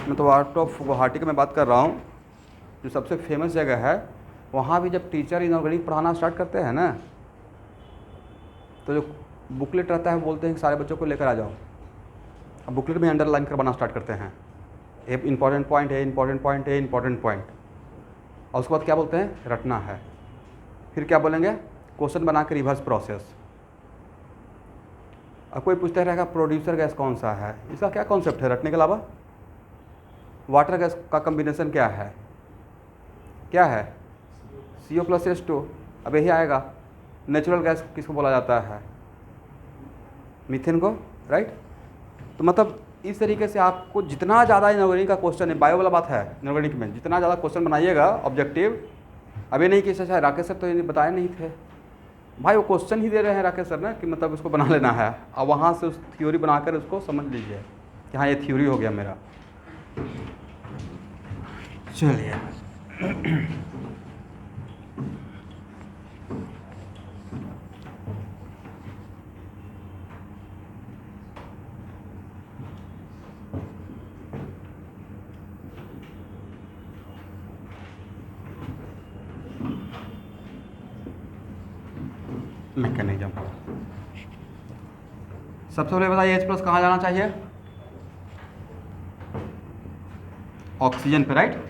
मतलब आउट ऑफ गुवाहाटी की मैं बात कर रहा हूँ, जो सबसे फेमस जगह है, वहाँ भी जब टीचर इनऑर्गेनिक पढ़ाना स्टार्ट करते हैं ना, तो जो बुकलेट रहता है बोलते हैं कि सारे बच्चों को लेकर आ जाओ। अब बुकलेट में अंडरलाइन करवाना स्टार्ट करते हैं, ये इंपॉर्टेंट पॉइंट है, इंपॉर्टेंट पॉइंट है, इंपॉर्टेंट पॉइंट। और उसके बाद क्या बोलते हैं, रटना है। फिर क्या बोलेंगे, क्वेश्चन बना के रिवर्स प्रोसेस। अब कोई पूछता रहेगा प्रोड्यूसर गैस कौन सा है, इसका क्या कॉन्सेप्ट है रटने के अलावा? वाटर गैस का कम्बिनेशन क्या है, क्या है? CO+H2। अब यही आएगा। नेचुरल गैस किसको बोला जाता है? मीथेन को, राइट। तो मतलब इस तरीके से आपको जितना ज़्यादा इनऑर्गेनिक का क्वेश्चन है, बायो वाला बात है, इनऑर्गेनिक में जितना ज़्यादा क्वेश्चन बनाइएगा ऑब्जेक्टिव। अब ये नहीं कि अच्छा राकेश सर तो ये बताए नहीं थे भाई, वो क्वेश्चन ही दे रहे हैं राकेश सर ना कि मतलब उसको बना लेना है। अब वहाँ से उस थ्योरी बनाकर उसको समझ लीजिए कि हाँ ये थ्योरी हो गया मेरा। चलिए मैकेनिज्म। सबसे पहले बताइए H+ कहाँ जाना चाहिए? ऑक्सीजन पे, राइट।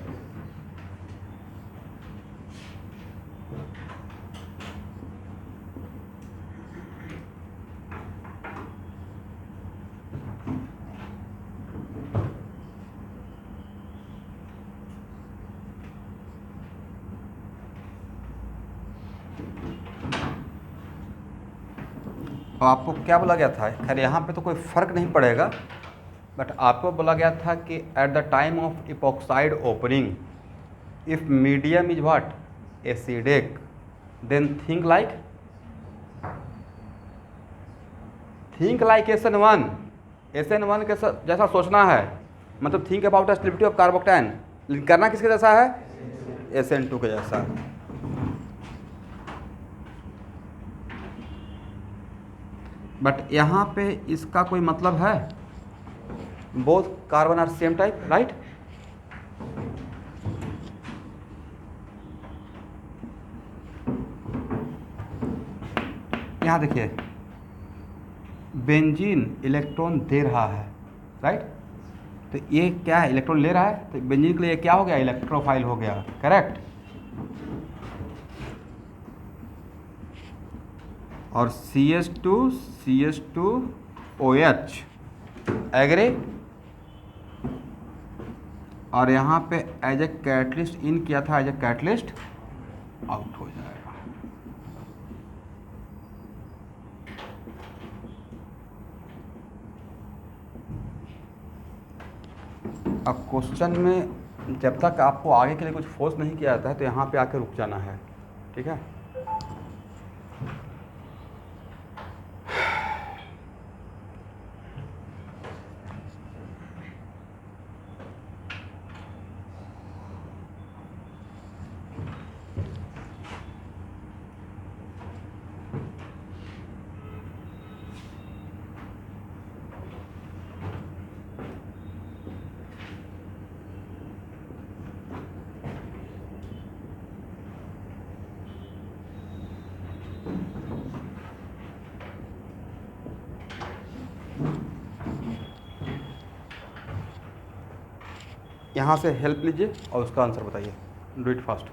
आपको क्या बोला गया था, खैर यहाँ पे तो कोई फ़र्क नहीं पड़ेगा, बट आपको बोला गया था कि at the time of epoxide opening if medium is what, acidic, then think like SN1। SN1 के जैसा सोचना है, मतलब think about the stability of carbocation, लेकिन करना किसके जैसा है? SN2 के जैसा। बट यहाँ पे इसका कोई मतलब है? Both carbon are same type, right. यहाँ देखिए बेंजीन इलेक्ट्रॉन दे रहा है, राइट। तो ये क्या है, इलेक्ट्रॉन ले रहा है, तो बेंजीन के लिए क्या हो गया, इलेक्ट्रोफाइल हो गया, करेक्ट। और CH2OH एग्री, और यहाँ पे एज ए कैटलिस्ट इन किया था, एज ए कैटलिस्ट आउट हो जाएगा। अब क्वेश्चन में जब तक आपको आगे के लिए कुछ फोर्स नहीं किया जाता है तो यहाँ पे आके रुक जाना है, ठीक है। यहाँ से हेल्प लीजिए और उसका आंसर बताइए, डू इट फास्ट।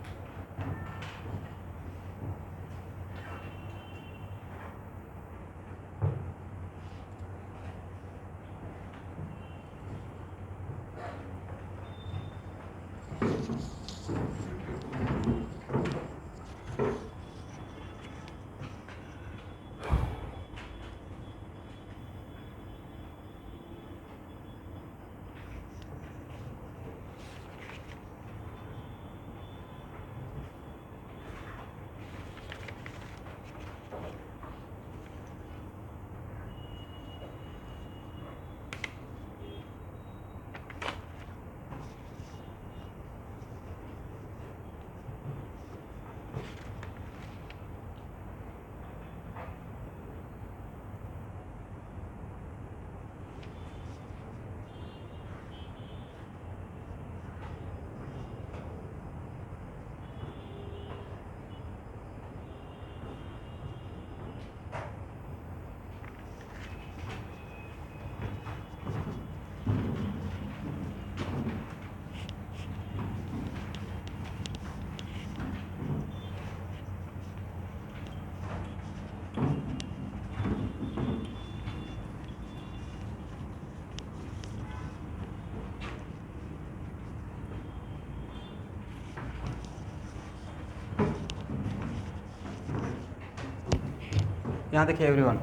यहाँ देखिए एवरीवन,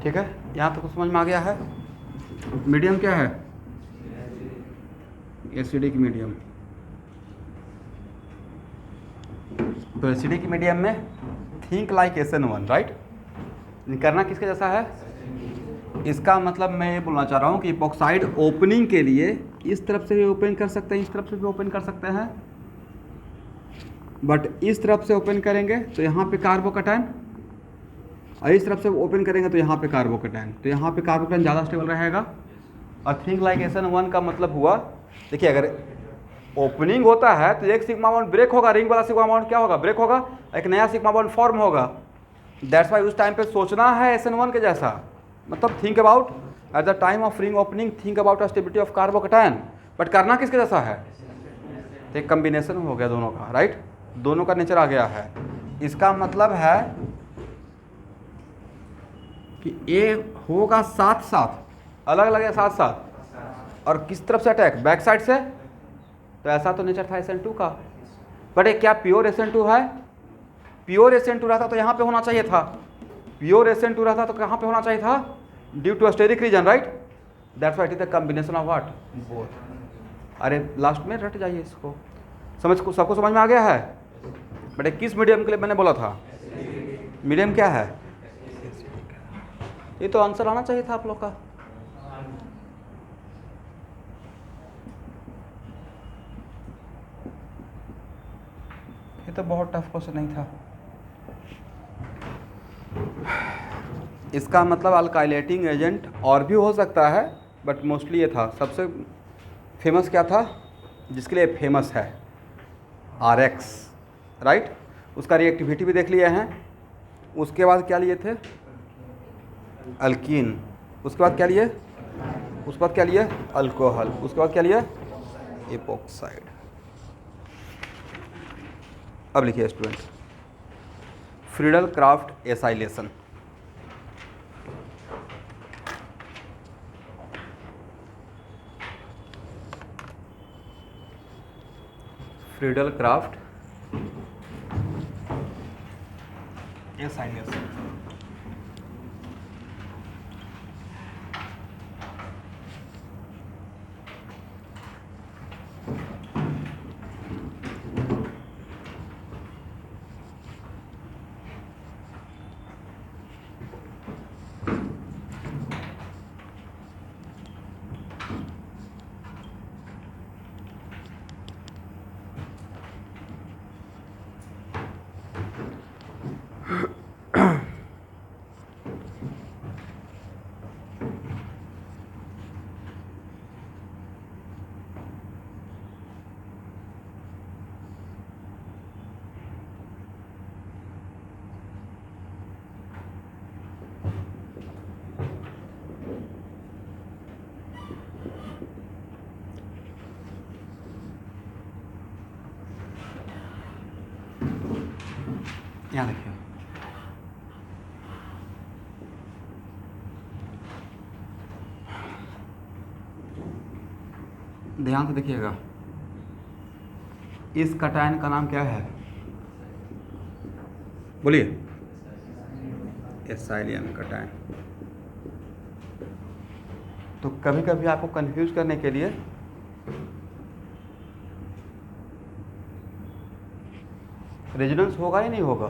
ठीक है, यहाँ तक तो समझ में आ गया है। मीडियम क्या है? Acidic medium. तो एसिडिक मीडियम में थिंक लाइक SN1, राइट। करना किसके जैसा है? इसका मतलब मैं ये बोलना चाह रहा हूँ कि इपॉक्साइड ओपनिंग के लिए इस तरफ से भी ओपन कर सकते हैं, इस तरफ से भी ओपन कर सकते हैं, बट इस तरफ से ओपन करेंगे तो यहाँ पे कार्बोकैटायन, और इस तरफ से ओपन करेंगे तो यहाँ पे कार्बोकैटायन, तो यहाँ पे कार्बोकैटायन ज़्यादा स्टेबल रहेगा। और थिंक लाइक SN1 का मतलब हुआ, देखिए अगर ओपनिंग होता है तो एक सिग्मा बॉन्ड ब्रेक होगा, रिंग वाला सिग्मा बॉन्ड क्या होगा? ब्रेक होगा, एक नया सिग्मा बॉन्ड फॉर्म होगा। दैट्स वाई उस टाइम पे सोचना है SN1 के जैसा, मतलब think about eight the time of ring opening, think about stability of carbocation, but करना किसके जैसा है? तो एक कम्बिनेशन हो गया दोनों का, राइट, दोनों का नेचर आ गया है। इसका मतलब है कि ए होगा साथ साथ, अलग अलग है साथ साथ, और किस तरफ से अटैक? बैक साइड से। तो ऐसा तो नेचर था SN2 का, बट ये क्या प्योर SN2 है? प्योर SN2 रहता तो यहाँ पे होना चाहिए था, प्योर SN2 रहता तो कहाँ पे होना चाहिए था? Due to steric reason, right. That's why it is the combination of what? Both. अरे लास्ट में रट जाइए इसको, सबको समझ में आ गया है? बट किस मीडियम के लिए मैंने बोला था? मीडियम क्या है? ये तो आंसर आना चाहिए था आप लोग का। ये तो बहुत टफ क्वेश्चन नहीं था। इसका मतलब अल्काइलेटिंग एजेंट और भी हो सकता है, बट मोस्टली ये था। सबसे फेमस क्या था जिसके लिए फेमस है? RX, right. उसका रिएक्टिविटी भी देख लिए हैं। उसके बाद क्या लिए थे? अल्कीन। उसके बाद क्या लिए? उसके बाद क्या लिए? अल्कोहल। उसके बाद क्या लिए? इपॉक्साइड। अब लिखिए students, Friedel Crafts acylation. Friedel Crafts acylation. यहाँ देखिए, ध्यान से देखिएगा, इस कटायन का नाम क्या है? बोलिए। Acylium cation. तो कभी कभी आपको कंफ्यूज करने के लिए रेजोनेंस होगा या नहीं होगा?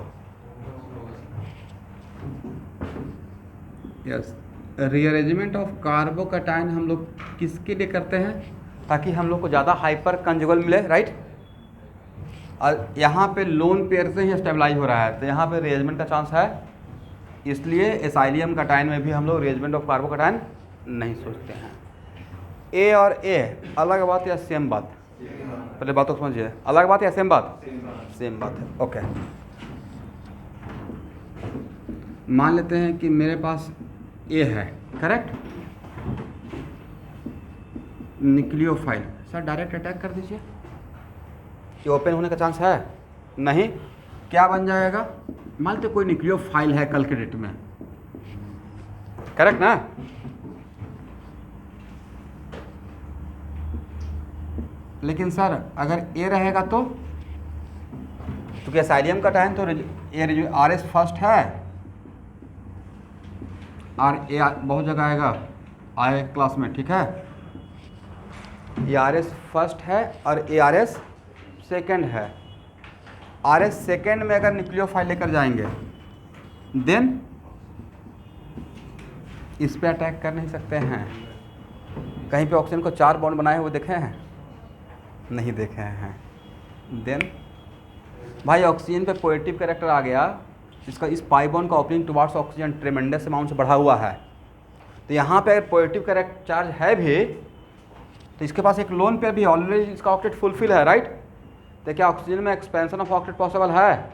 यस, रीअरेंजमेंट ऑफ कार्बोकैटायन हम लोग किसके लिए करते हैं? ताकि हम लोग को ज़्यादा हाइपर कंजुगल मिले, राइट। और यहाँ पे लोन पेयर से ही स्टेबलाइज हो रहा है, तो यहाँ पे रीअरेंजमेंट का चांस है। इसलिए एसाइलियम कटायन में भी हम लोग रीअरेंजमेंट ऑफ कार्बोकैटायन नहीं सोचते हैं। ए और ए अलग बात या सेम बात? पहले बात तो समझिए, अलग बात या सेम बात? सेम बात है, ओके। मान लेते हैं कि मेरे पास ए है, correct. Nucleophile, sir direct attack कर दीजिए, ये ओपन होने का चांस है नहीं, क्या बन जाएगा, मान लीजिए कोई न्यूक्लियोफाइल है कल के डेट में, करेक्ट ना। लेकिन सर अगर ए रहेगा तो क्या साइलियम का टाइम तो ए आर एस फर्स्ट है, आर ए बहुत जगह आएगा आए क्लास में, ठीक है। ए आर एस फर्स्ट है और ए आर एस सेकेंड है। आर एस सेकेंड में अगर न्यूक्लियोफाइल लेकर जाएंगे देन इस पे अटैक कर नहीं सकते हैं। कहीं पे ऑक्सीजन को 4 बॉन्ड बनाए हुए देखे हैं, नहीं देखे हैं। देन भाई ऑक्सीजन पे पॉजिटिव कैरेक्टर आ गया, इसका इस पाई बॉन्ड का ओपनिंग टुवार्ड्स ऑक्सीजन ट्रेमेंडस अमाउंट से बढ़ा हुआ है, तो यहाँ पे अगर पॉजिटिव कैरेक्टर चार्ज है भी तो इसके पास एक लोन पे भी ऑलरेडी इसका ऑक्टेट फुलफिल है, राइट। तो क्या ऑक्सीजन में एक्सपेंशन ऑफ ऑक्टेट पॉसिबल है,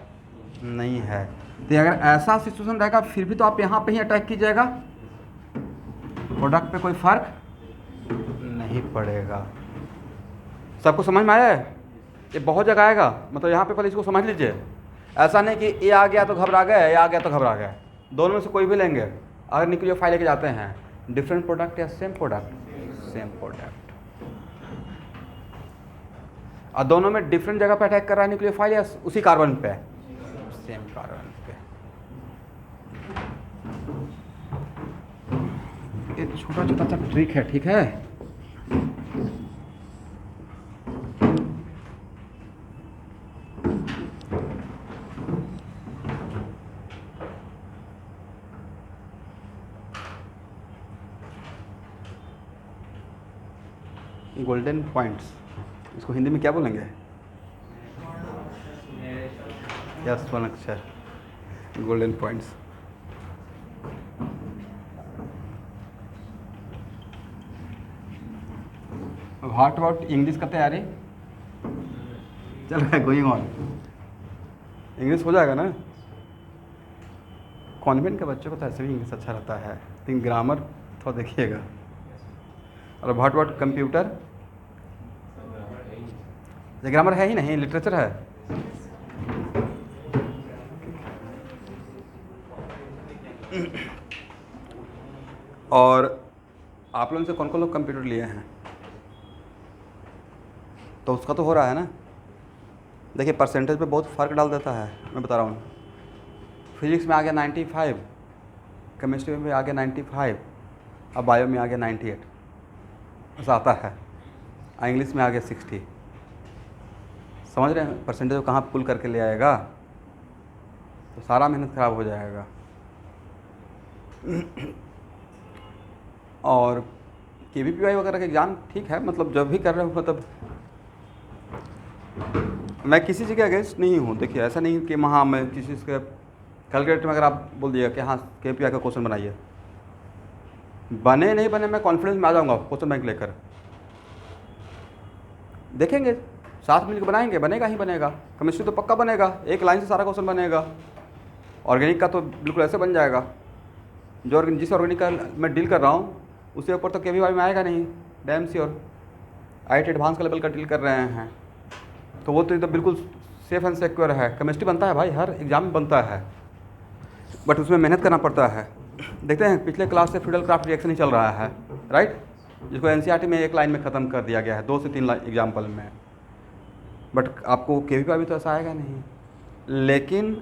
नहीं है। तो अगर ऐसा सिचुएशन रहेगा फिर भी तो आप यहाँ पे ही अटैक कीजिएगा, प्रोडक्ट पे कोई फर्क नहीं पड़ेगा। सबको समझ में आया है, ये बहुत जगह आएगा, मतलब यहाँ पे पहले इसको समझ लीजिए। ऐसा नहीं कि ए आ गया तो घबरा गए, ए आ गया तो घबरा गए, दोनों में से कोई भी लेंगे। अगर न्यूक्लियोफाइल लेके जाते हैं, डिफरेंट प्रोडक्ट या सेम प्रोडक्ट, सेम प्रोडक्ट, और दोनों में डिफरेंट जगह पे अटैक कर रहा है न्यूक्लियोफाइल या उसी कार्बन पे, सेम कार्बन पे। एक छोटा छोटा सा ट्रिक है, ठीक है। गोल्डन पॉइंट्स, इसको हिंदी में क्या बोलेंगे, यस स्वर्ण अक्षर, golden points. What about English का तैयारी चल रहा है, गोइंग ऑन। इंग्लिश हो जाएगा ना, कॉन्वेंट के बच्चों को तो ऐसे भी इंग्लिश अच्छा रहता है, लेकिन ग्रामर थोड़ा देखिएगा। और व्हाट अबाउट कंप्यूटर, ये ग्रामर है ही नहीं, लिटरेचर है। और आप लोगों से कौन कौन लोग कंप्यूटर लिए हैं, तो उसका तो हो रहा है ना। देखिए परसेंटेज पे बहुत फ़र्क डाल देता है, मैं बता रहा हूँ। फिजिक्स में आ गया 95, केमिस्ट्री में भी आ गया 95, अब बायो में आ गया 98, ऐसा आता है। इंग्लिश में आ गया 60। समझ रहे हैं परसेंटेज को कहाँ पुल करके ले आएगा, तो सारा मेहनत ख़राब हो जाएगा। और KVPY वगैरह का एग्ज़ाम ठीक है, मतलब जब भी कर रहे हो, मतलब मैं किसी चीज़ के अगेंस्ट नहीं हूँ। देखिए ऐसा नहीं कि हाँ मैं किसी चीज़ के कैलकुलेटर में अगर आप बोल दिया कि हाँ KVPY का क्वेश्चन बनाइए, बने नहीं बने मैं कॉन्फिडेंस में आ जाऊँगा क्वेश्चन बैंक लेकर, देखेंगे साथ मिलकर बनाएंगे, बनेगा ही बनेगा। केमिस्ट्री तो पक्का बनेगा, एक लाइन से सारा क्वेश्चन बनेगा। ऑर्गेनिक का तो बिल्कुल ऐसे बन जाएगा, जो जिस ऑर्गेनिक का मैं डील कर रहा हूँ उसके ऊपर तो KVPY में आएगा नहीं, डैम श्योर। IIT एडवांस का लेवल का डील कर रहे हैं, तो वो तो बिल्कुल सेफ एंड सिक्योर है। केमिस्ट्री बनता है भाई, हर एग्ज़ाम में बनता है, बट उसमें मेहनत करना पड़ता है। देखते हैं पिछले क्लास से फ्यूडल क्राफ्ट रिएक्शन ही चल रहा है, राइट, जिसको NCERT में एक लाइन में ख़त्म कर दिया गया है, 2 से 3 एग्जाम्पल में। बट आपको KVPY भी तो ऐसा आएगा नहीं। लेकिन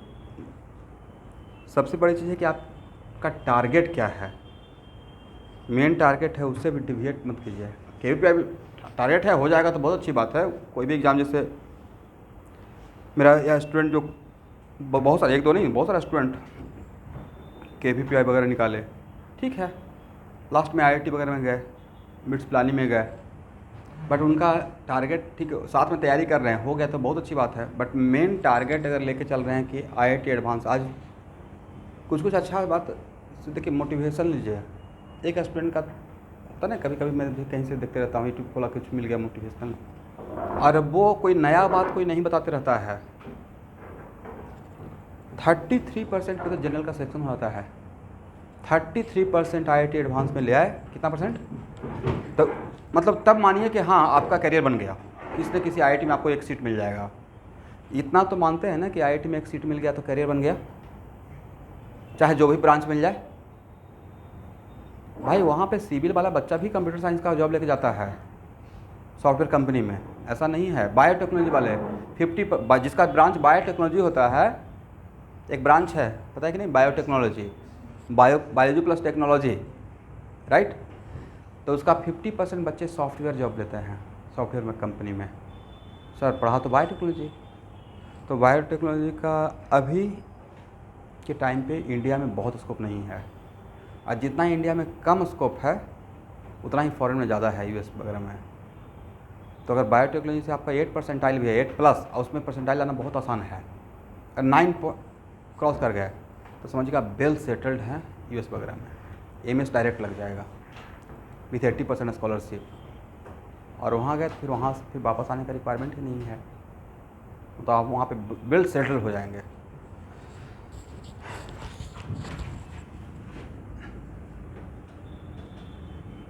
सबसे बड़ी चीज़ है कि आपका टारगेट क्या है, मेन टारगेट है, उससे भी डिविएट मत कीजिए। KVPY भी टारगेट है, हो जाएगा तो बहुत अच्छी बात है। कोई भी एग्ज़ाम, जैसे मेरा या स्टूडेंट जो बहुत सारे, एक दो नहीं बहुत सारे स्टूडेंट KVPY वगैरह निकाले, ठीक है, लास्ट में IIT वगैरह में गए, मिड्स प्लानिंग में गए, बट उनका टारगेट ठीक साथ में तैयारी कर रहे हैं, हो गया तो बहुत अच्छी बात है। बट मेन टारगेट अगर लेके चल रहे हैं कि IIT एडवांस, आज कुछ अच्छा बात देखिए, मोटिवेशन लीजिए। एक स्टूडेंट का होता ना, कभी कभी मैं भी कहीं से देखते रहता हूँ, यूट्यूब खोला कुछ मिल गया मोटिवेशन, और वो कोई नया बात कोई नहीं बताते रहता है। 33% पे तो जनरल का सेक्शन होता है, 33% IIT एडवांस में ले आए, कितना परसेंट? तो मतलब तब मानिए कि हाँ आपका करियर बन गया, किसी न किसी IIT में आपको एक सीट मिल जाएगा। इतना तो मानते हैं ना कि IIT में एक सीट मिल गया तो करियर बन गया, चाहे जो भी ब्रांच मिल जाए। भाई वहाँ पे सिविल वाला बच्चा भी कंप्यूटर साइंस का जॉब लेके जाता है सॉफ्टवेयर कंपनी में, ऐसा नहीं है। बायोटेक्नोलॉजी वाले 50, जिसका ब्रांच बायोटेक्नोलॉजी होता है, एक ब्रांच है पता है कि नहीं, biotechnology, biology plus technology, right. तो उसका 50% बच्चे सॉफ्टवेयर जॉब लेते हैं सॉफ्टवेयर में कंपनी में। सर पढ़ा तो बायोटेक्नोलॉजी, तो बायोटेक्नोलॉजी का अभी के टाइम पे इंडिया में बहुत स्कोप नहीं है, और जितना इंडिया में कम स्कोप है उतना ही फॉरेन में ज़्यादा है, US वगैरह में। तो अगर बायोटेक्नोलॉजी से आपका 8 परसेंटाइल भी है, 8+ और उसमें परसेंटाइल लाना बहुत आसान है, अगर 9 क्रॉस कर गए तो समझिएगा वेल सेटल्ड है US वगैरह में, MS डायरेक्ट लग जाएगा विथ 80% स्कॉलरशिप। और वहाँ गए फिर वहाँ से फिर वापस आने का रिक्वायरमेंट ही नहीं है, तो आप वहाँ पे वेल सेटल हो जाएंगे।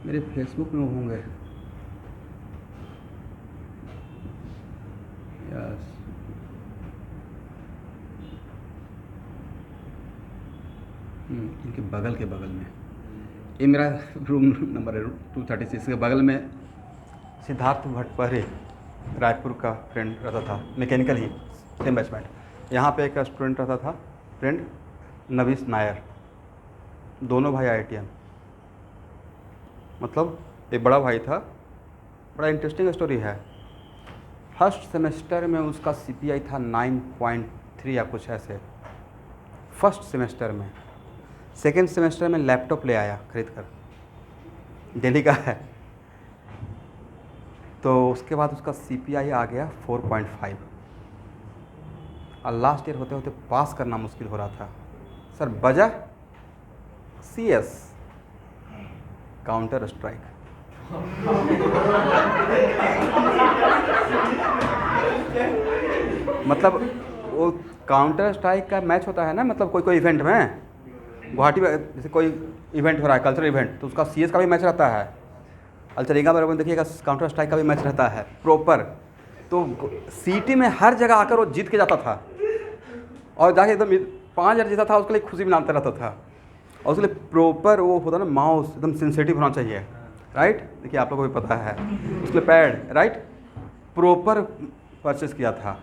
मेरे फेसबुक में होंगे, यस, इनके बगल के बगल में, ये मेरा रूम नंबर है 236 के बगल में सिद्धार्थ भट्टपरे रायपुर का फ्रेंड रहता था, मैकेनिकल ही सेम बैचमेंट। यहाँ पे एक स्टूडेंट रहता था फ्रेंड नवीश नायर, दोनों भाई IITian। मतलब एक बड़ा भाई था, बड़ा इंटरेस्टिंग स्टोरी है। फर्स्ट सेमेस्टर में उसका CPI था 9.3 या कुछ ऐसे, फर्स्ट सेमेस्टर में। सेकेंड सेमेस्टर में लैपटॉप ले आया खरीद कर, दिल्ली का है। तो उसके बाद उसका CPI आ गया 4.5, और लास्ट ईयर होते होते पास करना मुश्किल हो रहा था। सर वजह CS काउंटर स्ट्राइक। मतलब वो काउंटर स्ट्राइक का मैच होता है ना, मतलब कोई इवेंट में गुवाहाटी में जैसे कोई इवेंट हो रहा है, कल्चरल इवेंट, तो उसका CS का भी मैच रहता है। अल्चरिंगा बराबर देखिएगा काउंटर स्ट्राइक का भी मैच रहता है प्रॉपर। तो CT में हर जगह आकर वो जीत के जाता था, और जाके एकदम 5,000 जीता था, उसके लिए खुशी मनाता रहता था। और उसके लिए प्रॉपर वो होता है ना माउस, एकदम सेंसिटिव होना चाहिए, राइट। देखिए आप लोगों को भी पता है, उसके लिए पैड, राइट, प्रॉपर परचेस किया था।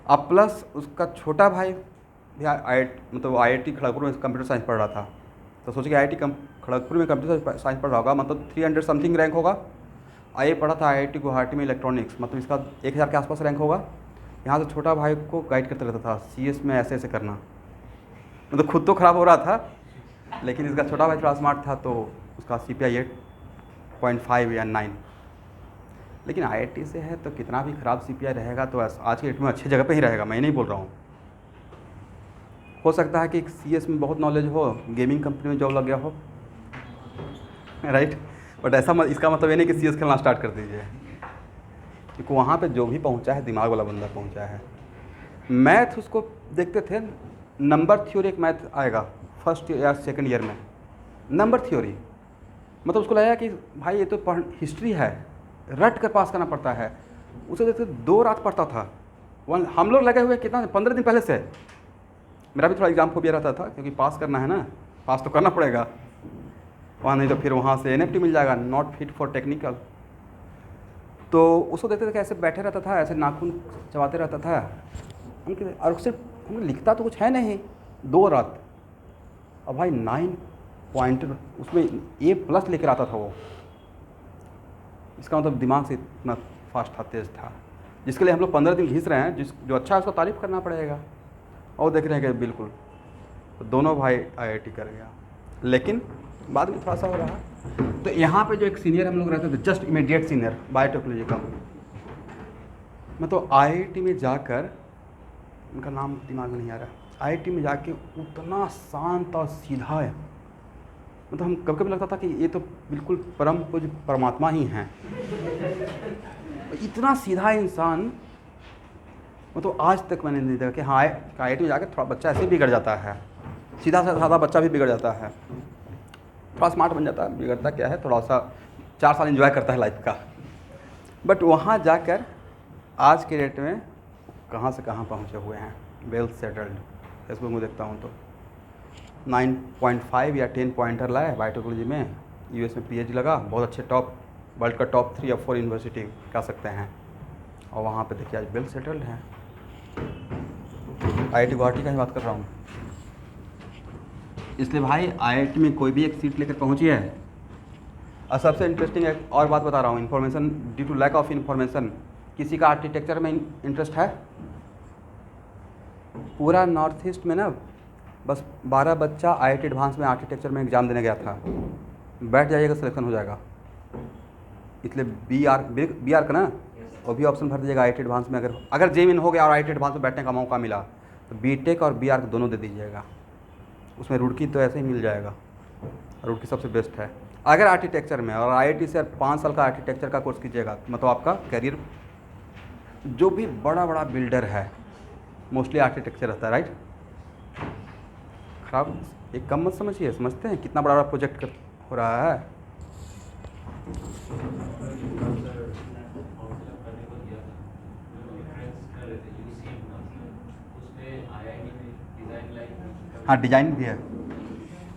अब प्लस उसका छोटा भाई मतलब IIT खड़गपुर में कंप्यूटर साइंस पढ़ रहा था। तो सोचिए IIT खड़गपुर में कंप्यूटर साइंस पढ़ रहा होगा, मतलब 300 समथिंग रैंक होगा। ये पढ़ा था IIT गुवाहाटी में इलेक्ट्रॉनिक्स, मतलब इसका 1000 के आसपास रैंक होगा। यहाँ से छोटा भाई को गाइड करते रहता था CS में ऐसे ऐसे करना, मतलब खुद तो ख़राब हो रहा था, लेकिन इसका छोटा भाई थोड़ा स्मार्ट था, तो उसका CPI 8.5 या 9। लेकिन IIT से है तो कितना भी ख़राब CPI रहेगा तो आज के डेट में अच्छी जगह पे ही रहेगा, मैं नहीं बोल रहा हूँ। हो सकता है कि CS में बहुत नॉलेज हो, गेमिंग कंपनी में जॉब लग गया हो, राइट। बट ऐसा इसका मतलब ये नहीं कि CS खेलना स्टार्ट कर दीजिए, क्योंकि वहाँ पे जो भी पहुँचा है दिमाग वाला बंदा पहुँचा है। मैथ उसको देखते थे, नंबर थ्योरी एक मैथ आएगा फर्स्ट या सेकंड ईयर में, नंबर थ्योरी, मतलब उसको लगा कि भाई ये तो हिस्ट्री है, रट कर पास करना पड़ता है। उसे देखते 2 रात पढ़ता था, हम लोग लगे हुए कितना 15 दिन पहले से। मेरा भी थोड़ा एग्जाम फोबिया रहता था, क्योंकि पास करना है ना, पास तो करना पड़ेगा वहाँ, नहीं तो फिर वहाँ से NFT मिल जाएगा, नॉट फिट फॉर टेक्निकल। तो उसको देखते थे कि ऐसे बैठे रहता था, ऐसे नाखून चबाते रहता था, और उससे हम लिखता तो कुछ है नहीं, 2 रात। और भाई 9 पॉइंट उसमें A+ लेकर आता था वो। इसका मतलब दिमाग से इतना फास्ट था, तेज़ था, जिसके लिए हम लोग 15 दिन घिस रहे हैं। जो अच्छा है उसको तारीफ़ करना पड़ेगा। और देख रहे हैं कि बिल्कुल तो दोनों भाई IIT कर गया, लेकिन बाद में थोड़ा सा हो रहा। तो यहाँ पे जो एक सीनियर हम लोग रहते थे, जस्ट इमीडिएट सीनियर बायोटेक्नोलॉजी का, मैं तो IIT में जाकर, उनका नाम दिमाग में नहीं आ रहा, IIT में जाके उतना शांत और सीधा है, मतलब हम कभी कभी लगता था कि ये तो बिल्कुल परम पूज्य परमात्मा ही हैं। इतना सीधा इंसान, मतलब आज तक मैंने नहीं देखा कि हाँ IIT में जाकर थोड़ा बच्चा ऐसे बिगड़ जाता है। सीधा सा साधा बच्चा भी बिगड़ जाता है, थोड़ा स्मार्ट बन जाता है, बिगड़ता क्या है, थोड़ा सा 4 साल एंजॉय करता है लाइफ का। बट वहाँ जाकर आज के डेट में कहाँ से कहाँ पहुँचे हुए हैं, वेल सेटल्ड। फेसबुक में देखता हूँ तो 9.5 या 10 पॉइंटर लाए बायोटेक्नोलॉजी में, यूएस में पीएचडी लगा, बहुत अच्छे टॉप वर्ल्ड का टॉप 3 या 4 यूनिवर्सिटी कह सकते हैं, और वहाँ पे देखिए आज वेल सेटल्ड हैं। आईआईटी गुवाहाटी का ही बात कर रहा हूँ। इसलिए भाई आईआईटी में कोई भी एक सीट लेकर पहुँचिए। और सबसे इंटरेस्टिंग एक और बात बता रहा हूँ, information due to lack of information. किसी का आर्किटेक्चर में इंटरेस्ट है? पूरा नॉर्थ ईस्ट में ना बस 12 बच्चा आईआईटी एडवांस में आर्किटेक्चर में एग्ज़ाम देने गया था, बैठ जाइएगा सिलेक्शन हो जाएगा। इसलिए बी आर का ना वो भी ऑप्शन भर दीजिएगा आईआईटी एडवांस में। अगर जेईई हो गया और आईआईटी एडवांस में बैठने का मौका मिला तो बीटेक और बीआर दोनों दे दीजिएगा। उसमें रुड़की तो ऐसे ही मिल जाएगा, रुड़की सबसे बेस्ट है। अगर आर्किटेक्चर में और आईआईटी से 5 साल का आर्किटेक्चर का कोर्स कीजिएगा मतलब आपका करियर, जो भी बड़ा बड़ा बिल्डर है मोस्टली आर्किटेक्चर रहता है, राइट। खराब एक कम मत समझिए, समझते हैं कितना बड़ा प्रोजेक्ट हो रहा है। हाँ डिजाइन भी है,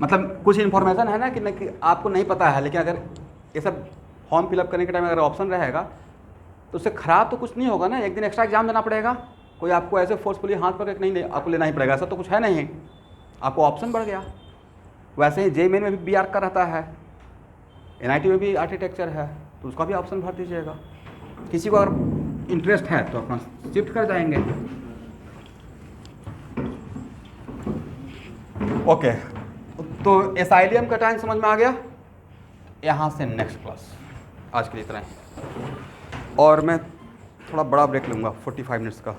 मतलब कुछ इन्फॉर्मेशन है ना कि आपको नहीं पता है, लेकिन अगर ये सब फॉर्म फिलअप करने के टाइम अगर ऑप्शन रहेगा तो उससे ख़राब तो कुछ नहीं होगा ना। एक दिन एक्स्ट्रा एग्जाम देना पड़ेगा, कोई आपको ऐसे फोर्सफुली हाथ पकड़ के नहीं आपको लेना ही पड़ेगा, ऐसा तो कुछ है नहीं, आपको ऑप्शन बढ़ गया। वैसे ही जेईई में भी बीआर का रहता है, एनआईटी में भी आर्किटेक्चर है, तो उसका भी ऑप्शन भर दीजिएगा। किसी को अगर इंटरेस्ट है तो अपना शिफ्ट कर जाएंगे। ओके तो एसाइलियम का टाइम समझ में आ गया। यहाँ से नेक्स्ट क्लास आज के लिए इतना ही, और मैं थोड़ा बड़ा ब्रेक लूँगा 45 मिनट्स का।